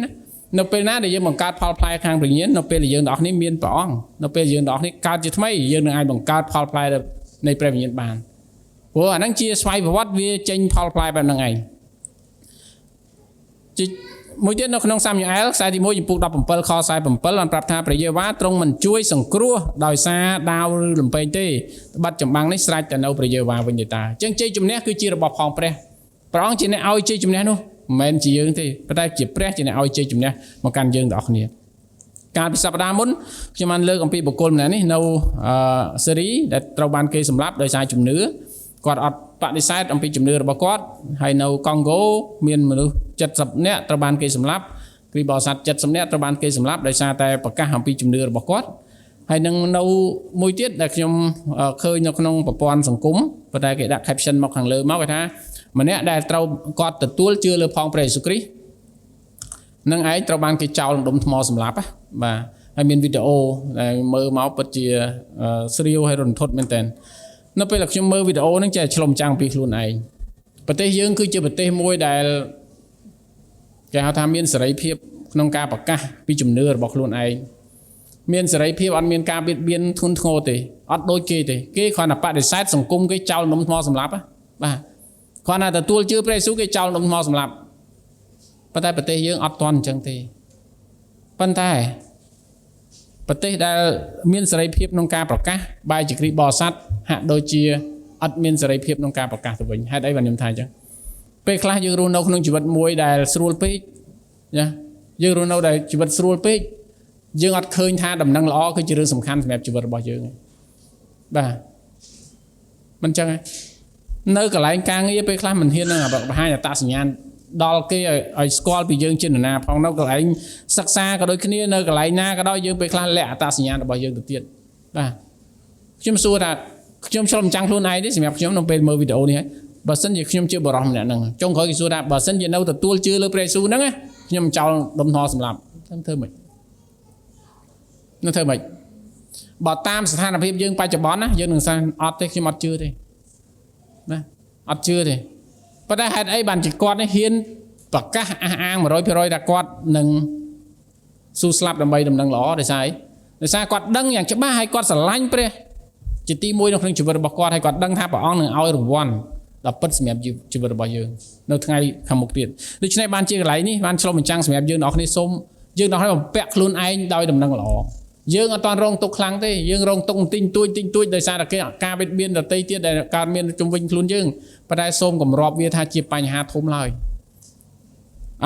នៅពេលណាដែលយើងបង្កើតផលផ្លែខាងព្រះវិញ្ញាណនៅពេលដែលយើងទាំងអស់គ្នាមានព្រះអង្គនៅពេលយើងទាំងអស់គ្នាកើតជាថ្មីយើងនឹងអាចបង្កើតផលផ្លែនៃព្រះវិញ្ញាណបានព្រោះអាហ្នឹងជាស្វ័យប្រវត្តិវាចេញផលផ្លែបែបហ្នឹងឯងមួយទៀតនៅក្នុងសាមយូអែលខ្សែទី1ចំពុក17ខ47បានប្រាប់ថាព្រះយេហូវ៉ាទ្រង់មិនជួយសង្គ្រោះដោយសារដាវឬលំពេងទេត្បិតចម្បាំងនេះស្រេចតែនៅព្រះយេហូវ៉ាវិញទេតាអញ្ចឹងជ័យជំនះគឺជារបស់ផងព្រះអង្គជាអ្នកឲ្យជ័យជំនះនោះមិនមែនជាយើងទេប៉ុន្តែជាព្រះជាអ្នកឲ្យជ័យជំនះមកកាន់យើងទាំងអស់គ្នាកាលពីសប្តាហ៍មុនខ្ញុំបានលើកអំពីបុគ្គលម្នាក់នេះនៅស៊េរីដែលត្រូវបានគេសម្លាប់ដោយសារជំនឿគាត់អត់បដិសេធអំពីជំនឿរបស់គាត់ហើយនៅកុងហ្គោមានមនុស្ស70នាក់ត្រូវបានគេសម្លាប់គ្រីបោសាទ70នាក់ត្រូវបានគេសម្លាប់ដោយសារតែប្រកាសអំពីជំនឿរបស់គាត់ហើយនឹងនៅមួយទៀតដែលខ្ញុំឃើញនៅក្នុងប្រព័ន្ធសង្គមប៉ុន្តែគេដាក់ caption មកខាងលើមកគេថាម្នាក់ដែលត្រូវគាត់ទទួលជឿលើផងព្រះយេស៊ូវគ្រីស្ទនឹងឯងត្រូវបានគេចោលដុំថ្មសម្លាប់បាទហើយមានវីដេអូដែលមើលមកពិតជាស្រាវហើយរន្ធត់មែនតើនៅពេលដែលខ្ញុំមើលវីដេអូហ្នឹងចេះឆ្លុំចាំងពីខ្លួនឯងប្រទេសយើងគឺជាប្រទេសមួយដែលគេហៅថាមានសេរីភាពក្នុងការប្រកាសពីជំនឿរបស់ខ្លួនឯងមានសេរីភាពអត់មានការបៀតបៀនធ្ងន់ធ្ងរទេអត់ដូចគេទេគេគ្រាន់តែបដិសេធសង្គមគេចោលដុំថ្មសម្លាប់បាទគ្រាន់តែទទួលជឿព្រះយេស៊ូវគេចោលដុំថ្មសម្លាប់ប៉ុន្តែប្រទេសយើងអត់ទាន់អញ្ចឹងទេប៉ុន្តែប្រទេសដែលមានសេរីភាពក្នុងការប្រកាសបែរជាគ្រីស្ទបរិស័ទហាក់ដូចជាអត់មានសេរីភាពក្នុងការប្រកាសទៅវិញហេតុអីបានខ្ញុំថាអញ្ចឹងពេលខ្លះយើងរស់នៅក្នុងជីវិតមួយដែលស្រួលពេកណាយើងរស់នៅដែលជីវិតស្រួលពេកយើងអត់ឃើញថាដំណឹងល្អគឺជារឿងសំខាន់សម្រាប់ជីវិតរបស់យើងបាទមិនអញ្ចឹងនៅកន្លែងការងារពេលខ្លះមិនហ៊ាននឹងបង្ហាញអត្តសញ្ញាណដល់គេឲ្យស្គាល់ពីយើងជានរណាផងនៅកន្លែងសិក្សាក៏ដូចគ្នានៅកន្លែងណាក៏ដោយយើងពេលខ្លះលាក់អត្តសញ្ញាណរបស់យើងទៅទៀតបាទខ្ញុំសួរថាខ្ញុំឆ្លុំចាំងខ្លួនឯងទេសម្រាប់ខ្ញុំនៅពេលមើលវីដេអូនេះហើយបើសិនជាខ្ញុំជាបរិសម្នាក់ហ្នឹងចុងក្រោយគេសួរថាបើសិនជានៅទទួលជឿលើព្រះយេស៊ូវហ្នឹងខ្ញុំចោលដុំថ្មសម្លាប់ធ្វើម៉េចបើតាមស្ថានភាពយើងបច្ចុប្បន្នណាយើងនឹងថាអត់ទេខ្ញុំអត់ជឿទេណាអត់ជឿទេប៉ុន្តែហេតុអីបានជាគាត់នេះហ៊ានប្រកាសអះអាង 100% ថាគាត់នឹងស៊ូស្លាប់ដើម្បីដំណឹងល្អដោយសារគាត់ដឹងយ៉ាងច្បាស់ហើយគាត់ស្រឡាញ់ព្រះជាទីមួយនៅក្នុងជីវិតរបស់គាត់ហើយគាត់ដឹងថាព្រះអង្គនឹងឲ្យរង្វាន់ដល់ពិតសម្រាប់ជីវិតរបស់យើងនៅថ្ងៃខាងមុខទៀតដូច្នេះបានជាកន្លែងនេះបានឆ្លុះបញ្ចាំងសម្រាប់យើងអ្នកគ្នាសូមយើងអ្នកគ្នាបំពាក់ខ្លួនឯងដោយដំណឹងល្អយើងអត់តន់រងទុកខ្លាំងទេយើងរងទុកទិញទួចដោយសារតែការបៀតបៀនដទៃទៀតដែលកើតមានជំវិញខ្លួនយើងប៉ុន្តែសូមគម្របវាថាជាបញ្ហាធំឡើយ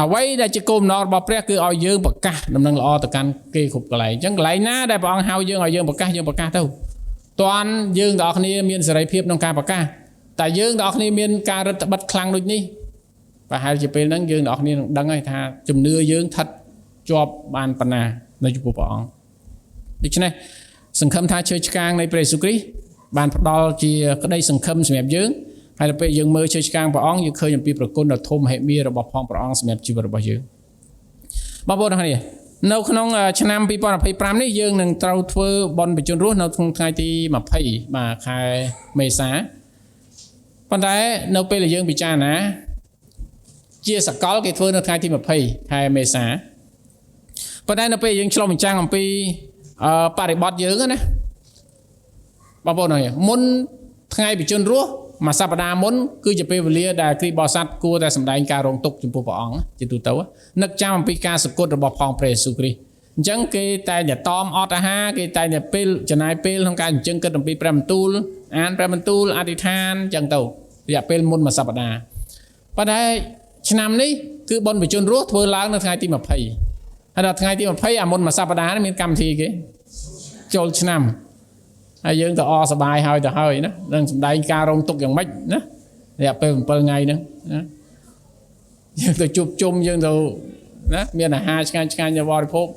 អ្វីដែលជាគោលបំណងរបស់ព្រះគឺឲ្យយើងប្រកាសដំណឹងល្អទៅកាន់គេគ្រប់កន្លែងអញ្ចឹងកន្លែងណាដែលព្រះអង្គហៅយើងឲ្យយើងប្រកាសទៅតាន់យើងទាំងអស់គ្នាមានសេរីភាពក្នុងការប្រកាសតែយើងទាំងអស់គ្នាមានការរឹតបន្តឹងខ្លាំងដូចនេះប្រហែលជាពេលហ្នឹងយើងទាំងអស់គ្នានឹងដឹងហើយថាជំនឿយើងស្ថិតជាប់បានប៉ុណ្ណានៅចំពោះព្រះអង្គដូច្នេះសង្ឃឹមថាជ័យឆ្កាងនៃព្រះយេស៊ូវគ្រីស្ទបានផ្ដល់ជាក្តីសង្ឃឹមសម្រាប់យើងហើយដល់ពេលយើងមើលជ័យឆ្កាងព្រះអង្គយើងឃើញអំពីប្រគុណដ៏ធំមហិមារបស់ផងព្រះអង្គសម្រាប់ជីវិតរបស់យើងបងប្អូនទាំងគ្នានៅក្នុងឆ្នាំ2025នេះយើងនឹងត្រូវធ្វើបុណ្យបញ្ជូនរស់នៅក្នុងថ្ងៃទី20បាទខែមេសាប៉ុន្តែនៅពេលដែលយើងពិចារណាជាសកលគេធ្វើនៅថ្ងៃទី20ខែមេសាប៉ុន្តែនៅពេលយើងឆ្លុះបញ្ចាំងអំពីបរិបទយើងណាបងប្អូនហើយមុនថ្ងៃបញ្ជូនរស់មួយសប្តាហ៍មុនគឺជាពេលវេលាដែលគ្រីស្ទបរិស័ទគួរតែសម្ដែងការរងទុក្ខចំពោះព្រះអង្គជាទូទៅនឹកចាំអំពីការសគត់របស់ផងព្រះយេស៊ូវគ្រីស្ទអញ្ចឹងគេតែតែតមអត់អាហារគេតែតែពេលចំណាយពេលក្នុងការអញ្ចឹងគិតអំពីព្រះបន្ទូលអានព្រះបន្ទូលអធិដ្ឋានអញ្ចឹងទៅរយៈពេលមុនមួយសប្តាហ៍ប៉ុន្តែឆ្នាំនេះគឺបុណ្យបញ្ជូនរស់ធ្វើឡើងនៅថ្ងៃទី20ហើយដល់ថ្ងៃទី20អាមុនមួយសប្តាហ៍មានកម្មវិធីគេចូលឆ្នាំហើយយើងទៅអសប្បាយហើយទៅហើយណានឹងសម្ដែងការរងទុក្ខយ៉ាងម៉េចណារយៈពេល7ថ្ងៃហ្នឹងណាយើងទៅជួបជុំយើងទៅណាមានអាហារឆ្ងាញ់ទៅបរិភោគ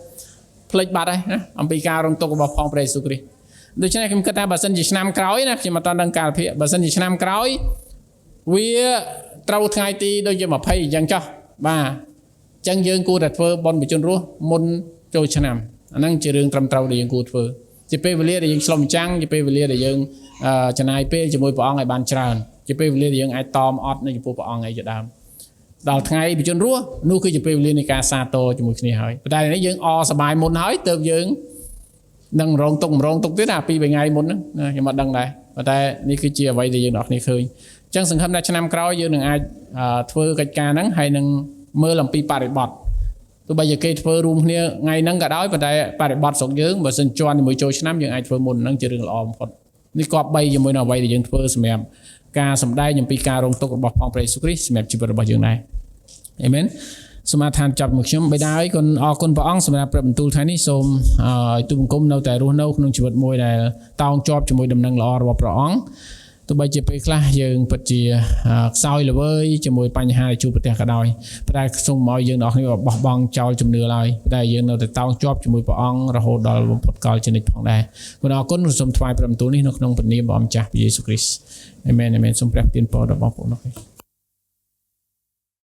ភ្លេចបាត់ហើយណាអំពីការរងទុក្ខរបស់ផងព្រះយេស៊ូវគ្រីស្ទដូច្នេះខ្ញុំគិតថាបើសិនជាឆ្នាំក្រោយណាខ្ញុំអត់ដឹងកាលភាគបើសិនជាឆ្នាំក្រោយវាត្រូវថ្ងៃទីដូចជា20អញ្ចឹងចុះបាទអញ្ចឹងយើងគួរតែធ្វើបុណ្យបញ្ជូនរស់មុនចូលឆ្នាំអាហ្នឹងជារឿងត្រឹមត្រូវដែលយើងគួរធ្វើ ជាពេលវេលាដែលយើងឆ្លុំចាំងជាពេលវេលាដែលយើងចំណាយពេលជាមួយព្រះអង្គឲ្យបានច្រើនជាពេលវេលាដែលយើងអាចតមអត់នៅចំពោះព្រះអង្គអីជាដើមដល់ថ្ងៃបញ្ជនរស់នោះគឺជាពេលវេលានៃការសាទរជាមួយគ្នាហើយប៉ុន្តែនេះយើងអសប្បាយមុនហើយទៅយើងនឹងរងទុកទៀតអា2 3ថ្ងៃមុនហ្នឹងខ្ញុំអត់ដឹងដែរប៉ុន្តែនេះគឺជាអ្វីដែលយើងអ្នកគ្នាឃើញអញ្ចឹងសង្ឃឹមថាឆ្នាំក្រោយយើងនឹងអាចធ្វើកិច្ចការហ្នឹងហើយនឹងមើលអំពីបរិបត្តិទោះបីជាគេធ្វើរួមគ្នាថ្ងៃហ្នឹងក៏ដោយប៉ុន្តែបរិបត្តិស្រុកយើងបើសិនជន់ជាមួយចូលឆ្នាំយើងអាចធ្វើមុនហ្នឹងជារឿងល្អបំផុតនេះគប្បីជាមួយនឹងអ្វីដែលយើងធ្វើសម្រាប់ការសម្ដែងអំពីការរងទុក្ខរបស់ផងព្រះយេស៊ូវគ្រីស្ទសម្រាប់ជីវិតរបស់យើងដែរអាមែនសូមអធិដ្ឋានចាប់មកខ្ញុំបិតាអើយគុណអរគុណព្រះអង្គសម្រាប់ព្រះបន្ទូលថ្ងៃនេះសូមឲ្យទូលបង្គំនៅតែរស់នៅក្នុងជីវិតមួយដែលតោងជាប់ជាមួយដំណឹងល្អរបស់ព្រះអង្គទោះបីជាពេលខ្លះយើងពិតជាខ្សោយល្វើយជាមួយបញ្ហាជួបប្រទះក៏ដោយតែសូមឲ្យយើងទាំងអស់គ្នាបោះបង់ចោលជំនឿឡើយតែយើងនៅតែតោងជាប់ជាមួយព្រះអង្គរហូតដល់បំផុតកាលជានិច្ចផងដែរគុណអរគុណសូមថ្វាយព្រះបន្ទូលនេះនៅក្នុងព្រះនាមព្រះម្ចាស់ព្រះយេស៊ូវគ្រីស្ទអាមែនសូមព្រះទានពរដល់បងប្អូនអរគុណ